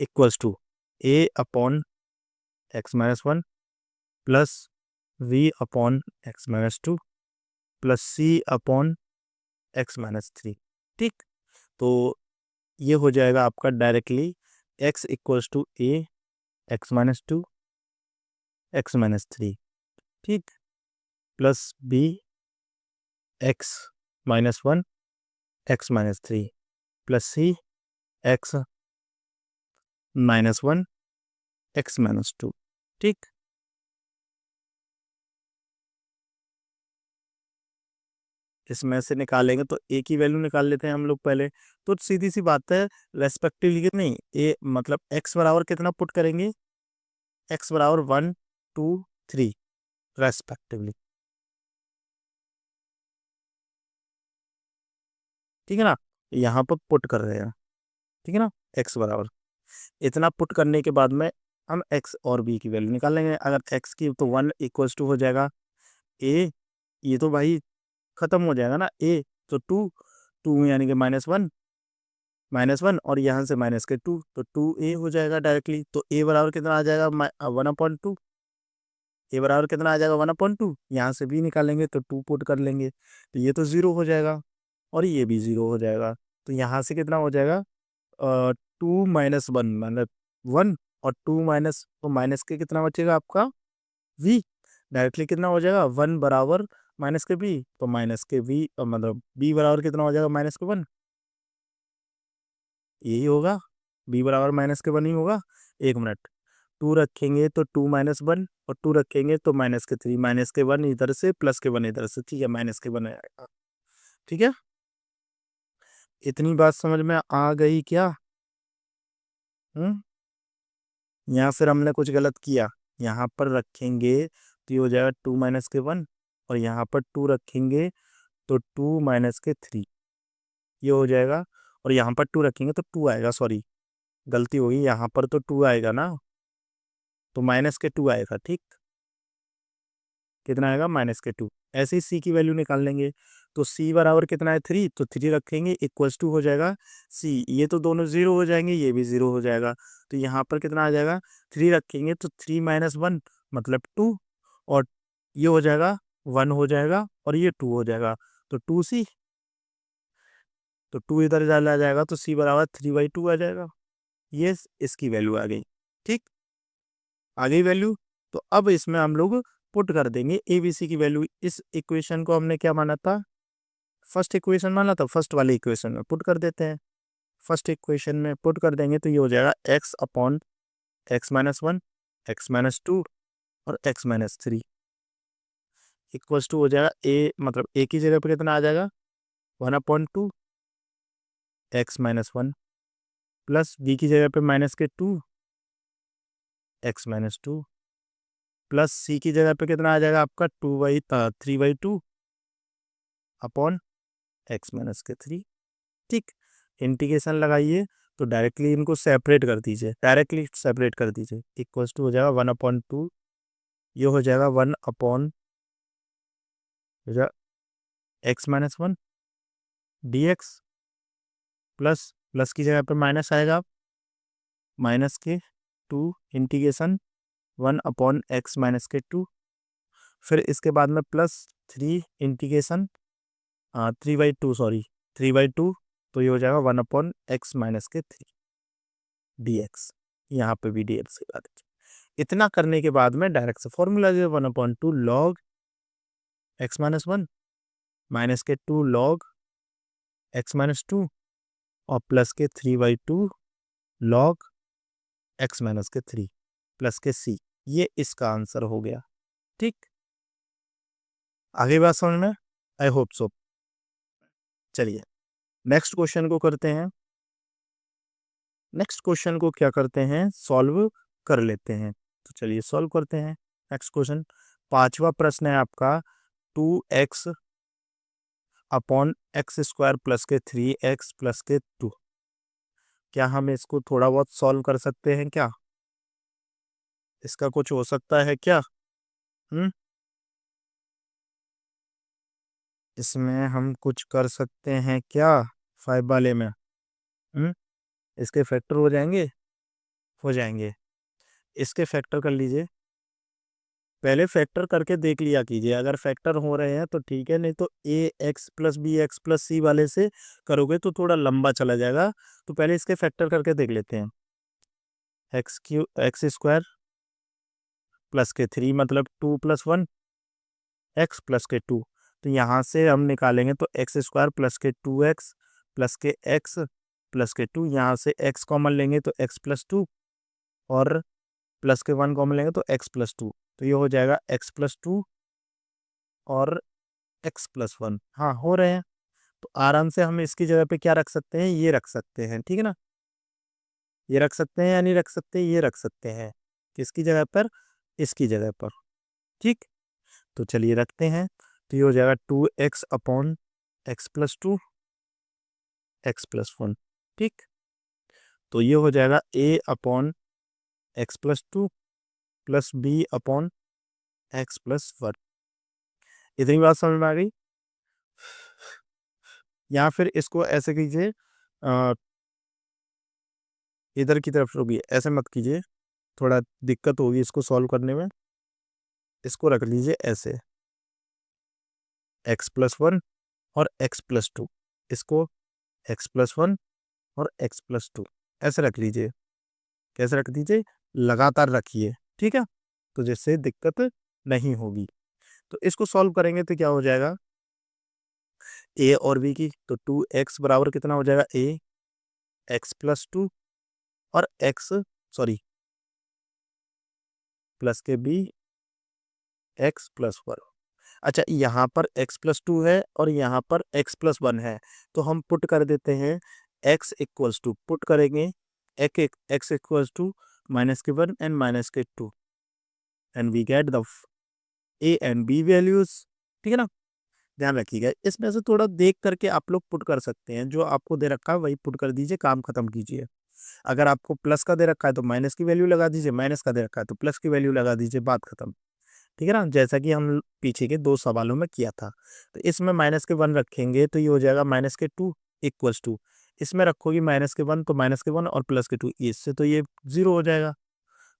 equals to A upon x minus one plus B upon x minus two plus C upon x minus three. ठीक, तो ये हो जाएगा आपका directly x equals to A X minus two X minus three, ठीक, plus B X minus one X minus three plus C X minus one X minus two. ठीक, इसमें से निकालेंगे तो ए की वैल्यू निकाल लेते हैं हम लोग पहले। तो सीधी सी बात है, रेस्पेक्टिवली नहीं, ए मतलब एक्स बराबर कितना पुट करेंगे, एक्स बराबर वन टू थ्री रेस्पेक्टिवली, ठीक है ना, यहाँ पर पुट कर रहे हैं, ठीक है ना, एक्स बराबर इतना पुट करने के बाद में हम एक्स और बी की वैल्यू निकाल लेंगे। अगर एक्स की तो वन इक्वल्स टू हो जाएगा ए, ये तो भाई खत्म हो जाएगा ना, ए तो टू, टू यानी कि माइनस वन और यहाँ से माइनस के टू, तो टू ए हो जाएगा डायरेक्टली। तो ए बराबर कितना आ जाएगा, वन अपॉइंट टू, ए बराबर कितना आ जाएगा, वन अपॉइंट टू, यहाँ से बी निकालेंगे तो टू पुट कर लेंगे तो ये तो ज़ीरो हो जाएगा और ये भी ज़ीरो हो जाएगा। तो यहाँ से कितना हो जाएगा, टू माइनस वन मतलब वन, और टू माइनस तो माइनस के कितना बचेगा आपका v, डायरेक्टली कितना हो जाएगा वन बराबर माइनस के b, तो माइनस के v मतलब b बराबर कितना हो जाएगा माइनस के वन, यही होगा, b बराबर माइनस के वन ही होगा। एक मिनट, टू रखेंगे तो टू माइनस वन और टू रखेंगे तो माइनस के थ्री, माइनस के वन इधर से प्लस के वन इधर से, ठीक है, माइनस के वन आएगा। ठीक है, इतनी बात समझ में आ गई क्या? हम्म, यहाँ फिर हमने कुछ गलत किया, यहाँ पर रखेंगे तो ये हो जाएगा टू माइनस के वन और यहाँ पर टू रखेंगे तो टू माइनस के थ्री, ये हो जाएगा, और यहाँ पर टू रखेंगे तो टू आएगा, सॉरी गलती होगी, यहाँ पर तो टू आएगा ना, तो माइनस के टू आएगा, ठीक, कितना आएगा माइनस के टू। ऐसे ही सी की वैल्यू निकाल लेंगे, तो सी बराबर कितना है थ्री, तो थ्री रखेंगे इक्वल्स टू हो जाएगा सी, ये तो दोनों जीरो हो जाएंगे, ये भी जीरो हो जाएगा, तो यहाँ पर कितना आ जाएगा, थ्री रखेंगे तो थ्री माइनस वन मतलब टू, और ये हो जाएगा वन हो जाएगा और ये टू हो जाएगा, तो टू सी, तो टू इधर डाला जाएगा तो सी बराबर थ्री बाई टू आ जाएगा। ये इसकी वैल्यू आ गई, ठीक, आ गई वैल्यू। तो अब इसमें हम लोग पुट कर देंगे ए बी सी की वैल्यू। इस इक्वेशन को हमने क्या माना था, फर्स्ट इक्वेशन माना था, फर्स्ट वाले इक्वेशन में पुट कर देते हैं। फर्स्ट इक्वेशन में पुट कर देंगे तो ये हो जाएगा X upon x minus one X minus two और X minus three equals to हो जाएगा ए, मतलब ए की जगह पे कितना आ जाएगा one upon two X minus one plus B की जगह पे माइनस के two X minus two plus C की जगह पे कितना आ जाएगा आपका two by three by two upon x minus के थ्री। ठीक, इंटीग्रेशन लगाइए तो डायरेक्टली इनको सेपरेट कर दीजिए, डायरेक्टली सेपरेट कर दीजिए, इक्वल्स टू हो जाएगा वन अपॉन टू, ये हो जाएगा one upon x minus one d x plus plus की जगह पे माइनस आएगा, माइनस के two integration one upon x minus के टू, फिर इसके बाद में plus three integration three by two, sorry three by two, तो ये हो जाएगा वन अपॉन एक्स माइनस के थ्री डी एक्स, यहाँ पे भी डी एक्स की बात है। इतना करने के बाद में डायरेक्ट से फॉर्मूला जो one upon two log X minus one minus के two log X minus two और प्लस के three by two log X minus के थ्री प्लस के सी, ये इसका आंसर हो गया। ठीक, आगे बात समझ में, आई होप सो। चलिए नेक्स्ट क्वेश्चन को करते हैं, नेक्स्ट क्वेश्चन को क्या करते हैं सॉल्व कर लेते हैं, तो चलिए सॉल्व करते हैं नेक्स्ट क्वेश्चन। पांचवा प्रश्न है आपका two x upon x square plus के थ्री एक्स प्लस के टू, क्या हम इसको थोड़ा बहुत सॉल्व कर सकते हैं क्या, इसका कुछ हो सकता है क्या? हम्म, इसमें हम कुछ कर सकते हैं क्या फाइव वाले में? इसके फैक्टर हो जाएंगे, हो जाएंगे। इसके फैक्टर कर लीजिए, पहले फैक्टर करके देख लिया कीजिए, अगर फैक्टर हो रहे हैं तो ठीक है, नहीं तो A X plus B x plus C वाले से करोगे तो थोड़ा लंबा चला जाएगा। तो पहले इसके फैक्टर करके देख लेते हैं। एक्स स्क्वायर प्लस के 3 मतलब 2 + 1 एक्स प्लस के 2। तो यहाँ से हम निकालेंगे तो एक्स स्क्वायर प्लस के 2x प्लस के एक्स प्लस के 2, यहाँ से x कॉमन लेंगे तो x प्लस 2 और प्लस के 1 कॉमन लेंगे तो x प्लस 2। तो ये हो जाएगा x प्लस 2 और x प्लस 1। हाँ, हो रहे हैं। तो आराम से हम इसकी जगह पे क्या रख सकते हैं, ये रख सकते हैं, ठीक है ना। ये रख सकते हैं या नहीं रख सकते, ये रख सकते हैं। किसकी जगह पर, इसकी जगह पर। ठीक, तो चलिए रखते हैं। तो ये हो जाएगा 2x upon x plus 2 x plus 1। ठीक, तो ये हो जाएगा a upon x plus 2 plus b upon x plus 1। इतनी बात समझ में आ गई। या फिर इसको ऐसे कीजिए, इधर की तरफ रोकिए, ऐसे मत कीजिए, थोड़ा दिक्कत होगी इसको सॉल्व करने में। इसको रख लीजिए ऐसे, एक्स प्लस 1 और एक्स प्लस 2, इसको एक्स प्लस 1 और एक्स प्लस 2 ऐसे रख लीजिए। कैसे रख दीजिए, लगातार रखिए, ठीक है, तो जिससे दिक्कत नहीं होगी। तो इसको सॉल्व करेंगे तो क्या हो जाएगा, ए और बी की, तो 2x बराबर कितना हो जाएगा, ए एक्स प्लस 2 और एक्स, सॉरी, प्लस के बी एक्स प्लस 1। अच्छा, यहाँ पर x प्लस 2 है और यहाँ पर x प्लस 1 है, तो हम पुट कर देते हैं x इक्वल्स टू, पुट करेंगे x इक्वल्स टू माइनस के 1 एंड माइनस के 2 and we get the a and b values. ठीक है ना, ध्यान रखिएगा, इसमें से थोड़ा देख करके आप लोग पुट कर सकते हैं, जो आपको दे रखा है वही पुट कर दीजिए, काम खत्म कीजिए। अगर आपको प्लस का दे रखा है तो माइनस की वैल्यू लगा दीजिए, माइनस का दे रखा है तो प्लस की वैल्यू लगा दीजिए, बात खत्म। ठीक है ना, जैसा कि हम पीछे के 2 सवालों में किया था। तो इसमें माइनस के 1 रखेंगे तो ये हो जाएगा माइनस के 2 इक्वल्स टू, इसमें रखोगी माइनस के 1 तो माइनस के 1 और प्लस के 2, इससे तो ये 0 हो जाएगा।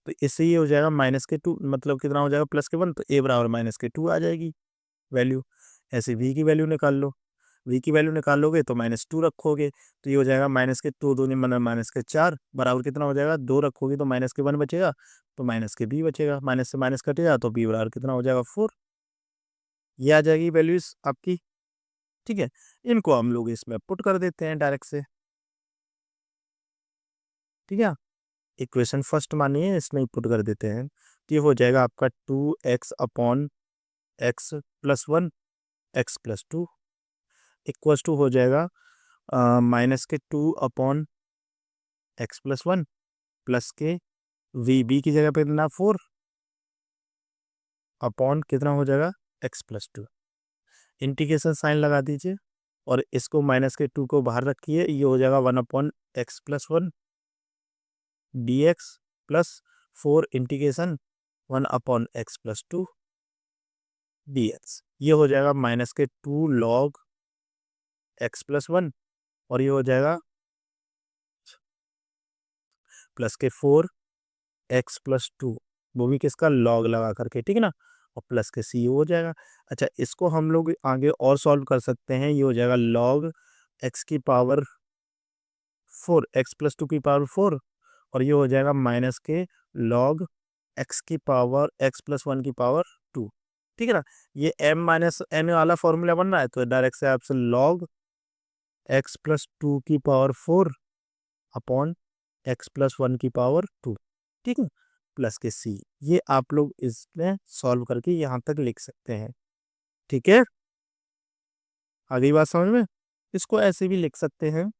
तो इससे ये हो जाएगा माइनस के 2 मतलब कितना हो जाएगा, प्लस के 1, तो ए बराबर माइनस के 2 आ जाएगी वैल्यू। ऐसे वी की वैल्यू निकाल लो, वी की वैल्यू निकालोगे तो -2 रखोगे तो ये हो जाएगा माइनस के 2 दूनी मतलब माइनस के 4 बराबर कितना हो जाएगा, 2 रखोगे तो माइनस के 1 बचेगा, तो माइनस के बी बचेगा, माइनस से माइनस कटेगा तो बी बराबर कितना हो जाएगा, 4। ये आ जाएगी वैल्यूज आपकी। ठीक है, इनको हम लोग इसमें पुट कर देते हैं डायरेक्ट से। ठीक है, इक्वेशन फर्स्ट मानिए इसमें ही पुट कर देते हैं, तो ये हो जाएगा आपका 2x upon x plus 1 x plus 2 equals to हो जाएगा माइनस के 2 upon x plus 1 plus k v b की जगह पे देना 4 अपॉन कितना हो जाएगा, एक्स प्लस 2। इंटीग्रेशन साइन लगा दीजिए और इसको माइनस के 2 को बाहर रखिए, ये हो जाएगा 1 upon x plus 1 D x plus 4 integration 1 upon x plus 2 D x. ये हो जाएगा माइनस के 2 लॉग एक्स प्लस 1 और ये हो जाएगा प्लस के 4 एक्स प्लस 2, वो भी किसका, लॉग लगा करके, ठीक है ना, और प्लस के सी हो जाएगा। अच्छा, इसको हम लोग आगे और सॉल्व कर सकते हैं, ये हो जाएगा लॉग एक्स की पावर 4 एक्स प्लस 2 की पावर 4 और ये हो जाएगा माइनस के लॉग एक्स की पावर एक्स प्लस 1 की पावर 2। ठीक है ना, ये m माइनस n वाला फॉर्मूला बन रहा है, तो डायरेक्ट से आपसे लॉग एक्स प्लस 2 की पावर 4 अपॉन एक्स प्लस 1 की पावर 2, ठीक है, प्लस के सी। ये आप लोग इसमें सॉल्व करके यहाँ तक लिख सकते हैं। ठीक है, आ गई बात समझ में। इसको ऐसे भी लिख सकते हैं,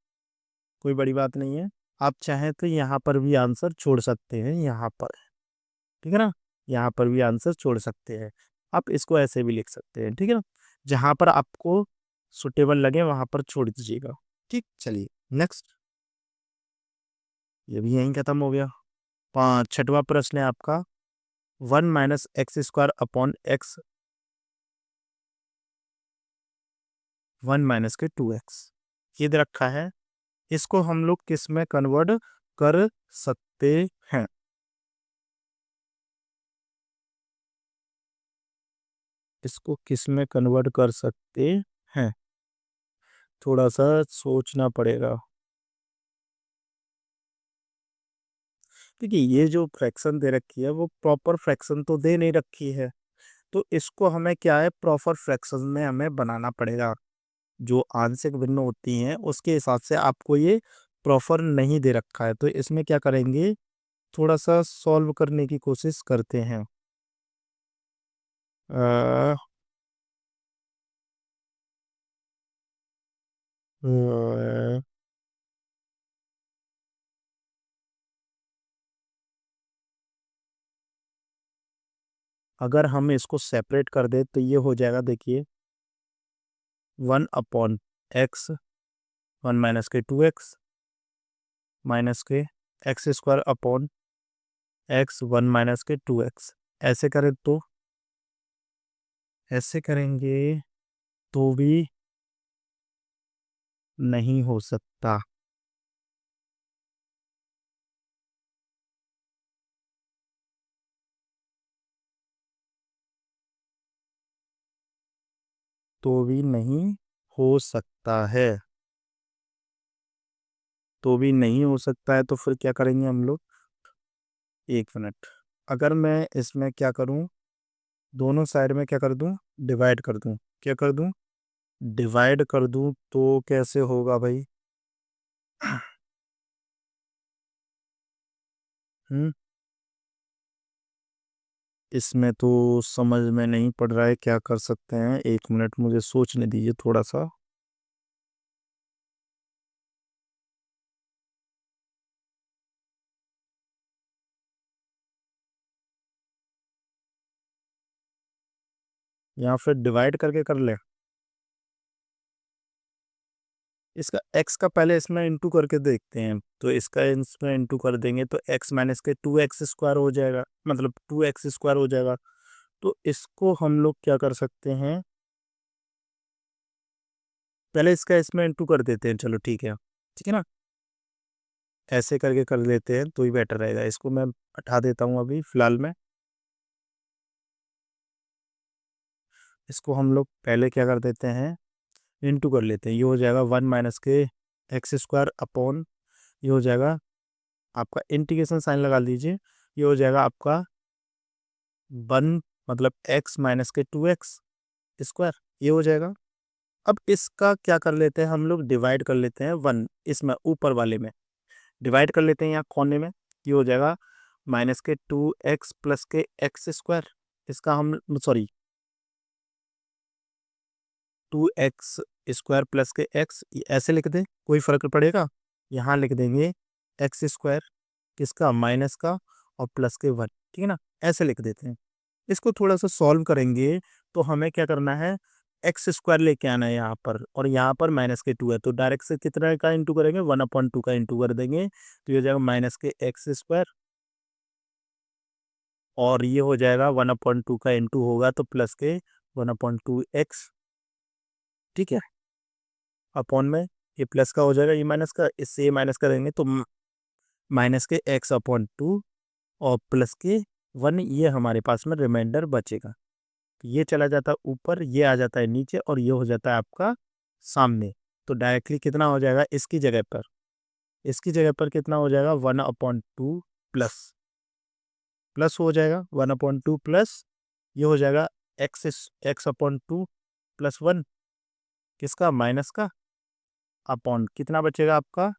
कोई बड़ी बात नहीं है। आप चाहें तो यहाँ पर भी आंसर छोड़ सकते हैं, यहाँ पर, ठीक है ना, यहाँ पर भी आंसर छोड़ सकते हैं। आप इसको ऐसे भी लिख सकते हैं, ठीक है ना, जहाँ पर आपको सुटेबल लगे वहाँ पर छोड़ दीजिएगा। ठीक, चलिए नेक्स्ट, ये भी यहीं खत्म हो गया। 6वां प्रश्न है आपका, 1 minus x square upon x 1 minus के 2x ये दे रखा है। इसको हम लोग किस में कन्वर्ट कर सकते हैं। इसको किस में कन्वर्ट कर सकते हैं, थोड़ा सा सोचना पड़ेगा। देखिए ये जो फ्रैक्शन दे रखी है वो प्रॉपर फ्रैक्शन तो दे नहीं रखी है, तो इसको हमें क्या है प्रॉपर फ्रैक्शन में हमें बनाना पड़ेगा। जो आंशिक भिन्न होती हैं उसके हिसाब से आपको ये प्रॉपर नहीं दे रखा है, तो इसमें क्या करेंगे, थोड़ा सा सॉल्व करने की कोशिश करते हैं। अ, अ, अगर हम इसको सेपरेट कर दे तो ये हो जाएगा, देखिए 1/x, 1 - के 2x माइनस के x² अपॉन x, 1 - के 2x। ऐसे करें तो, ऐसे करेंगे तो भी नहीं हो सकता, तो भी नहीं हो सकता है, तो भी नहीं हो सकता है, तो फिर क्या करेंगे हम लोग, 1 मिनट। अगर मैं इसमें क्या करूं, दोनों साइड में क्या कर दूं, डिवाइड कर दूं, क्या कर दूं, डिवाइड कर दूं, तो कैसे होगा भाई। हम्म इसमें तो समझ में नहीं पड़ रहा है क्या कर सकते हैं, 1 मिनट मुझे सोचने दीजिए थोड़ा सा। या फिर डिवाइड करके कर ले, इसका x का पहले इसमें इंटू करके देखते हैं, तो इसका इसमें इंटू कर देंगे तो x - के 2x² हो जाएगा, मतलब 2x² हो जाएगा। तो इसको हम लोग क्या कर सकते हैं, पहले इसका इसमें इंटू कर देते हैं, चलो ठीक है, ठीक है ना, ऐसे करके कर लेते हैं तो ही बेटर रहेगा। इसको मैं हटा देता हूँ अभी फिलहाल में। इसको हम लोग पहले क्या कर देते हैं, इंटू कर लेते हैं, ये हो जाएगा 1 - के x² अपॉन, ये हो जाएगा आपका इंटीग्रेशन साइन लगा लीजिए, ये हो जाएगा आपका 1, मतलब x - के 2x², ये हो जाएगा। अब इसका क्या कर लेते हैं हम लोग, डिवाइड कर लेते हैं 1, इसमें ऊपर वाले में डिवाइड कर लेते हैं यहाँ कोने में, ये हो जाएगा -के 2x प्लस के x²। इसका हम सॉरी 2x² प्लस के x, ऐसे लिख दें, कोई फर्क पड़ेगा, यहाँ लिख देंगे x², किसका, माइनस का, और प्लस के 1, ठीक है ना, ऐसे लिख देते हैं। इसको थोड़ा सा सॉल्व करेंगे तो हमें क्या करना है, x² लेके आना है यहाँ पर, और यहाँ पर -के 2 है, तो डायरेक्ट से कितना का इंटू करेंगे, 1/2 का इंटू कर देंगे, तो ये हो जाएगा -के x², और ये हो जाएगा 1/2 का इंटू होगा तो प्लस के 1/2x, ठीक है, अपॉन में ये प्लस का हो जाएगा, ये माइनस का, इससे ये माइनस करेंगे तो -के x/2 और प्लस के 1, ये हमारे पास में रिमाइंडर बचेगा। ये चला जाता है ऊपर, ये आ जाता है नीचे, और ये हो जाता है आपका सामने। तो डायरेक्टली कितना हो जाएगा, इसकी जगह पर कितना हो जाएगा, 1/2 प्लस, प्लस हो जाएगा 1/2 प्लस, ये हो जाएगा x/2 प्लस 1, किसका, माइनस का, अपॉन कितना बचेगा आपका,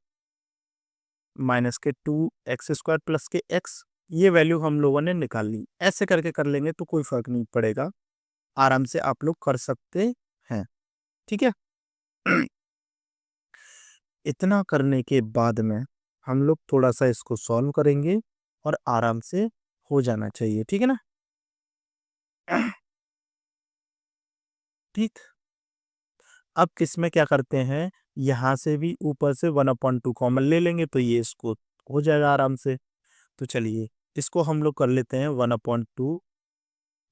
-के 2x² प्लस के x। ये वैल्यू हम लोगों ने निकाल ली, ऐसे करके कर लेंगे तो कोई फर्क नहीं पड़ेगा, आराम से आप लोग कर सकते हैं, ठीक है। इतना करने के बाद में हम लोग थोड़ा सा इसको सॉल्व करेंगे और आराम से हो जाना चाहिए, ठीक है ना। ठीक, अब किसमें क्या करते हैं, यहाँ से भी ऊपर से 1/2 कॉमन ले लेंगे तो ये इसको हो जाएगा आराम से। तो चलिए इसको हम लोग कर लेते हैं 1/2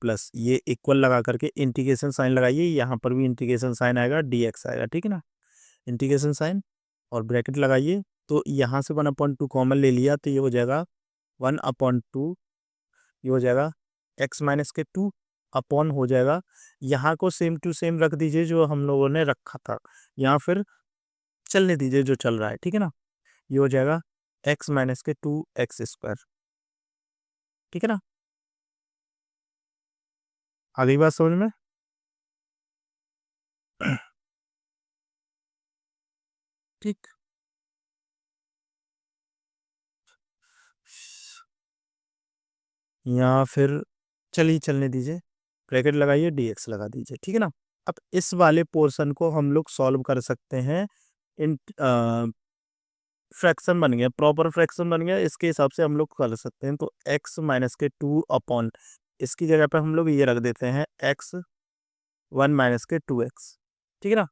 प्लस, ये इक्वल लगा करके इंटीग्रेशन साइन लगाइए, यहाँ पर भी इंटीग्रेशन साइन आएगा, dx आएगा, ठीक है ना, इंटीग्रेशन साइन और ब्रैकेट लगाइए, तो यहाँ से 1/2 कॉमन ले लिया तो ये हो जाएगा 1/2, ये हो जाएगा x माइनस के 2 अपॉन हो जाएगा, यहाँ को सेम टू सेम रख दीजिए जो हम लोगों ने रखा था, यहाँ फिर चलने दीजिए जो चल रहा है, ठीक है ना। ये हो जाएगा x माइनस के 2x², ठीक है ना। आ गई बात समझ में? ठीक, यहाँ फिर चलिए चलने दीजिए, ब्रैकेट लगाइए, dx लगा दीजिए, ठीक है ना। अब इस वाले पोर्शन को हम लोग सॉल्व कर सकते हैं, इन फ्रैक्शन बन गया, प्रॉपर फ्रैक्शन बन गया, इसके हिसाब से हम लोग कर सकते हैं। तो x माइनस के 2 अपॉन, इसकी जगह पे हम लोग ये रख देते हैं x 1 माइनस के 2x, ठीक है ना,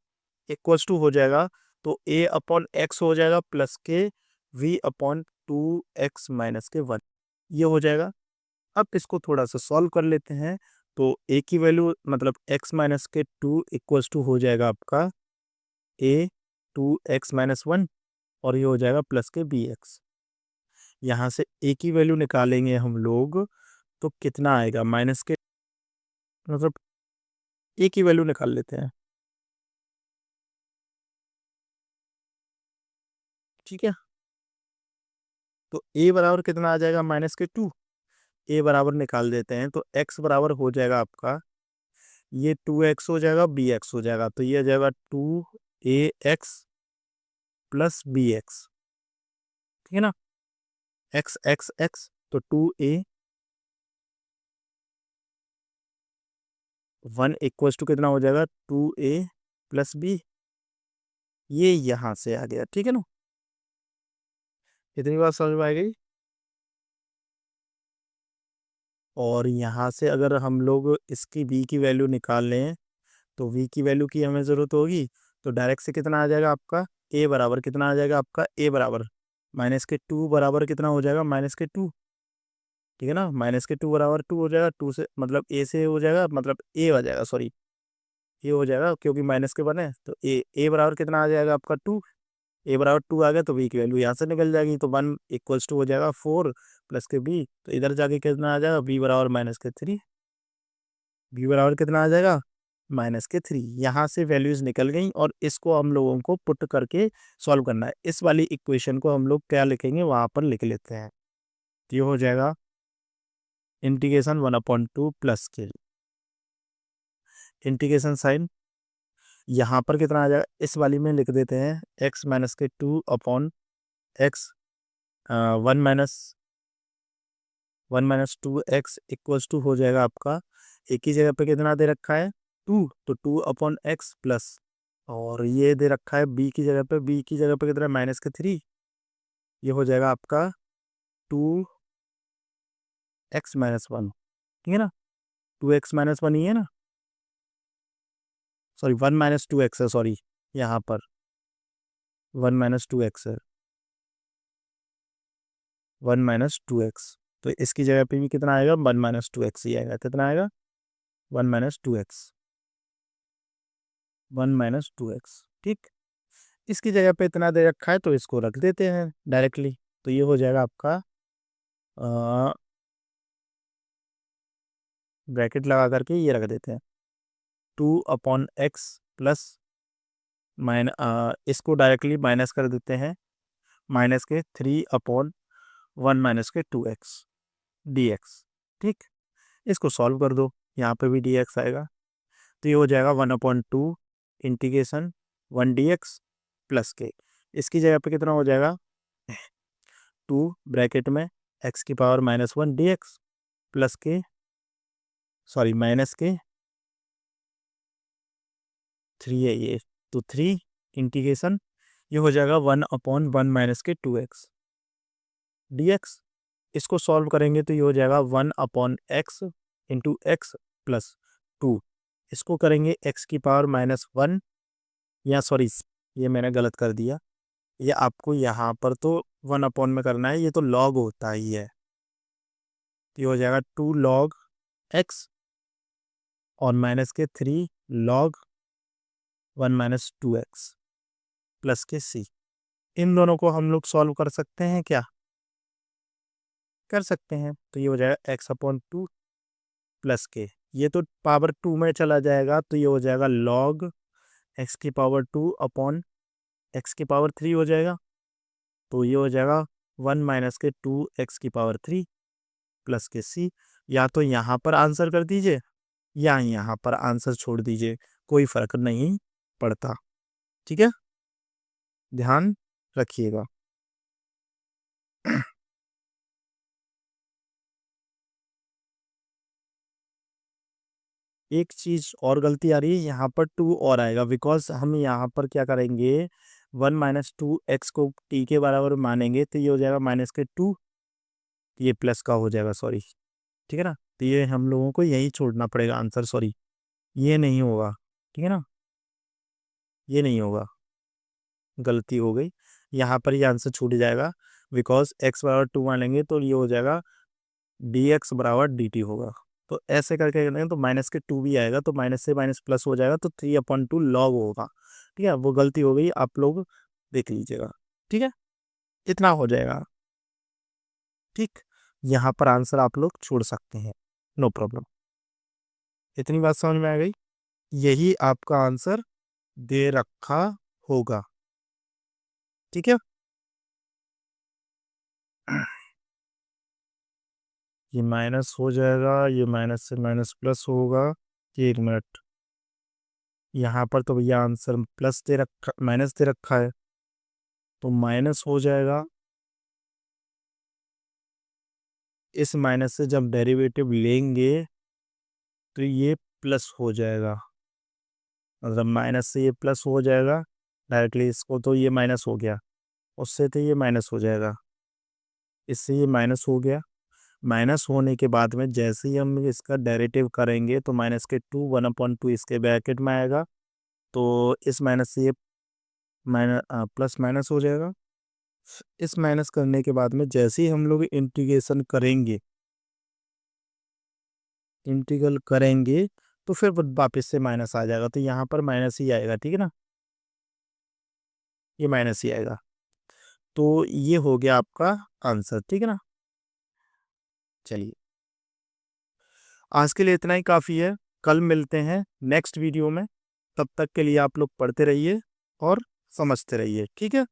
इक्वल्स टू हो जाएगा, तो a अपॉन x हो जाएगा प्लस के v अपॉन 2x माइनस के 1, ये हो जाएगा। अब इसको थोड़ा सा सॉल्व कर लेते हैं, तो a की वैल्यू मतलब x माइनस के 2 इक्वल्स टू हो जाएगा आपका a 2x माइनस 1, और ये हो जाएगा प्लस के bx। यहाँ से a की वैल्यू निकालेंगे हम लोग तो कितना आएगा, माइनस के मतलब a की वैल्यू निकाल लेते हैं, ठीक है। तो a बराबर कितना आ जाएगा, माइनस के 2, a बराबर निकाल देते हैं, तो x बराबर हो जाएगा आपका, ये 2x हो जाएगा, bx हो जाएगा, तो ये आ जाएगा 2ax प्लस bx, ठीक है ना, x x x, तो 2a 1 इक्वल्स टू कितना हो जाएगा, 2a प्लस b, ये यहाँ से आ गया, ठीक है ना। इतनी बात समझ में आ गई। और यहाँ से अगर हम लोग इसकी v की वैल्यू निकाल लें, तो v की वैल्यू की हमें ज़रूरत होगी, तो डायरेक्ट से कितना आ जाएगा आपका, a बराबर कितना आ जाएगा आपका, a बराबर माइनस के 2 बराबर कितना हो जाएगा, माइनस के 2, ठीक है ना, माइनस के 2 बराबर 2 हो जाएगा, 2 से मतलब a से हो जाएगा, मतलब a आ जाएगा, सॉरी ये हो जाएगा क्योंकि माइनस के बने, तो a बराबर कितना आ जाएगा आपका 2, a बराबर 2 आ गया, तो v की वैल्यू यहाँ से निकल जाएगी, तो 1 इक्वल्स टू हो जाएगा 4 प्लस के b, तो इधर जाके कितना आ जाएगा, b बराबर माइनस के 3, b बराबर कितना आ जाएगा, माइनस के 3। यहाँ से वैल्यूज निकल गई और इसको हम लोगों को पुट करके सॉल्व करना है। इस वाली इक्वेशन को हम लोग क्या लिखेंगे, वहाँ पर लिख लेते हैं, तो ये हो जाएगा इंटीग्रेशन 1/2 प्लस के इंटीग्रेशन साइन, यहाँ पर कितना आ जाएगा, इस वाली में लिख देते हैं x माइनस के 2 upon x 1 minus 2x equals to हो जाएगा आपका, एक ही जगह पे कितना दे रखा है 2, तो 2 अपॉन एक्स प्लस, और ये दे रखा है b की जगह पे, b की जगह पे कितना माइनस के 3, ये हो जाएगा आपका 2x-1, ठीक है ना, 2x-1 ही है ना, सॉरी 1-2x है, सॉरी यहाँ पर 1-2x है, 1-2x, तो इसकी जगह पे भी कितना आएगा, 1-2x ही आएगा, कितना आएगा 1-2x, 1-2x, ठीक। इसकी जगह पे इतना दे रखा है तो इसको रख देते हैं डायरेक्टली, तो ये हो जाएगा आपका ब्रैकेट लगा करके ये रख देते हैं 2/x प्लस इसको डायरेक्टली माइनस कर देते हैं, माइनस के 3/1-2x dx, ठीक। इसको सॉल्व कर दो, यहाँ पे भी dx आएगा, तो ये हो जाएगा 1/2 इंटीग्रेशन 1 dx प्लस के, इसकी जगह पे कितना हो जाएगा 2 ब्रैकेट में x⁻⁻1 dx प्लस के, सॉरी माइनस के 3 है ये, तो 3 इंटीग्रेशन, ये हो जाएगा 1/1-2x dx, इसको सॉल्व करेंगे तो ये हो जाएगा 1/x इंटू एक्स प्लस 2, इसको करेंगे x⁻⁻1, या सॉरी ये मैंने गलत कर दिया, ये आपको यहाँ पर तो 1 में करना है, ये तो लॉग होता ही है, तो ये हो जाएगा 2 log x और माइनस के 3 log 1-2x प्लस के c, इन दोनों को हम लोग सॉल्व कर सकते हैं क्या? कर सकते हैं। तो ये हो जाएगा x/2 प्लस के, ये तो पावर 2 में चला जाएगा, तो ये हो जाएगा log x⁻² अपॉन x⁻³ हो जाएगा। तो ये हो जाएगा 1 माइनस के 2x⁻³ प्लस के c। या तो यहाँ पर आंसर कर दीजिए या यहाँ पर आंसर छोड़ दीजिए, कोई फर्क नहीं पड़ता। ठीक है, ध्यान रखिएगा। एक चीज और गलती आ रही है, यहाँ पर 2 और आएगा, बिकॉज हम यहाँ पर क्या करेंगे, 1 माइनस 2x को t के बराबर मानेंगे, तो ये हो जाएगा माइनस के 2, ये प्लस का हो जाएगा, सॉरी। ठीक है ना, तो ये हम लोगों को यही छोड़ना पड़ेगा आंसर, सॉरी ये नहीं होगा। ठीक है ना, ये नहीं होगा, गलती हो गई। यहाँ पर ये आंसर छूट जाएगा, बिकॉज x बराबर 2 मानेंगे तो ये हो जाएगा dx बराबर dt होगा। तो ऐसे करके करेंगे तो माइनस के 2 भी आएगा, तो माइनस से माइनस प्लस हो जाएगा, तो 3/2 लॉग होगा। ठीक है, वो गलती हो गई, आप लोग देख लीजिएगा। ठीक है, इतना हो जाएगा। ठीक, यहाँ पर आंसर आप लोग छोड़ सकते हैं, नो प्रॉब्लम। इतनी बात समझ में आ गई, यही आपका आंसर दे रखा होगा। ठीक है, ये माइनस हो जाएगा, ये माइनस से माइनस प्लस होगा। 1 मिनट, यहाँ पर तो भैया आंसर प्लस दे रखा, माइनस दे रखा है, तो माइनस हो जाएगा। इस माइनस से जब डेरिवेटिव लेंगे तो ये प्लस हो जाएगा, मतलब माइनस से ये प्लस हो जाएगा डायरेक्टली, इसको तो ये माइनस हो गया, उससे तो ये माइनस हो जाएगा, इससे ये माइनस हो गया। माइनस होने के बाद में जैसे ही हम इसका डेरिवेटिव करेंगे तो माइनस के 2 1/2 इसके ब्रैकेट में आएगा, तो इस माइनस से ये माइनस प्लस माइनस हो जाएगा। इस माइनस करने के बाद में जैसे ही हम लोग इंटीग्रेशन करेंगे, इंटीग्रल करेंगे तो फिर वापस से माइनस आ जाएगा, तो यहाँ पर माइनस ही आएगा। ठीक है ना, ये माइनस ही आएगा, तो ये हो गया आपका आंसर। ठीक है ना, चलिए आज के लिए इतना ही काफ़ी है, कल मिलते हैं नेक्स्ट वीडियो में। तब तक के लिए आप लोग पढ़ते रहिए और समझते रहिए। ठीक है।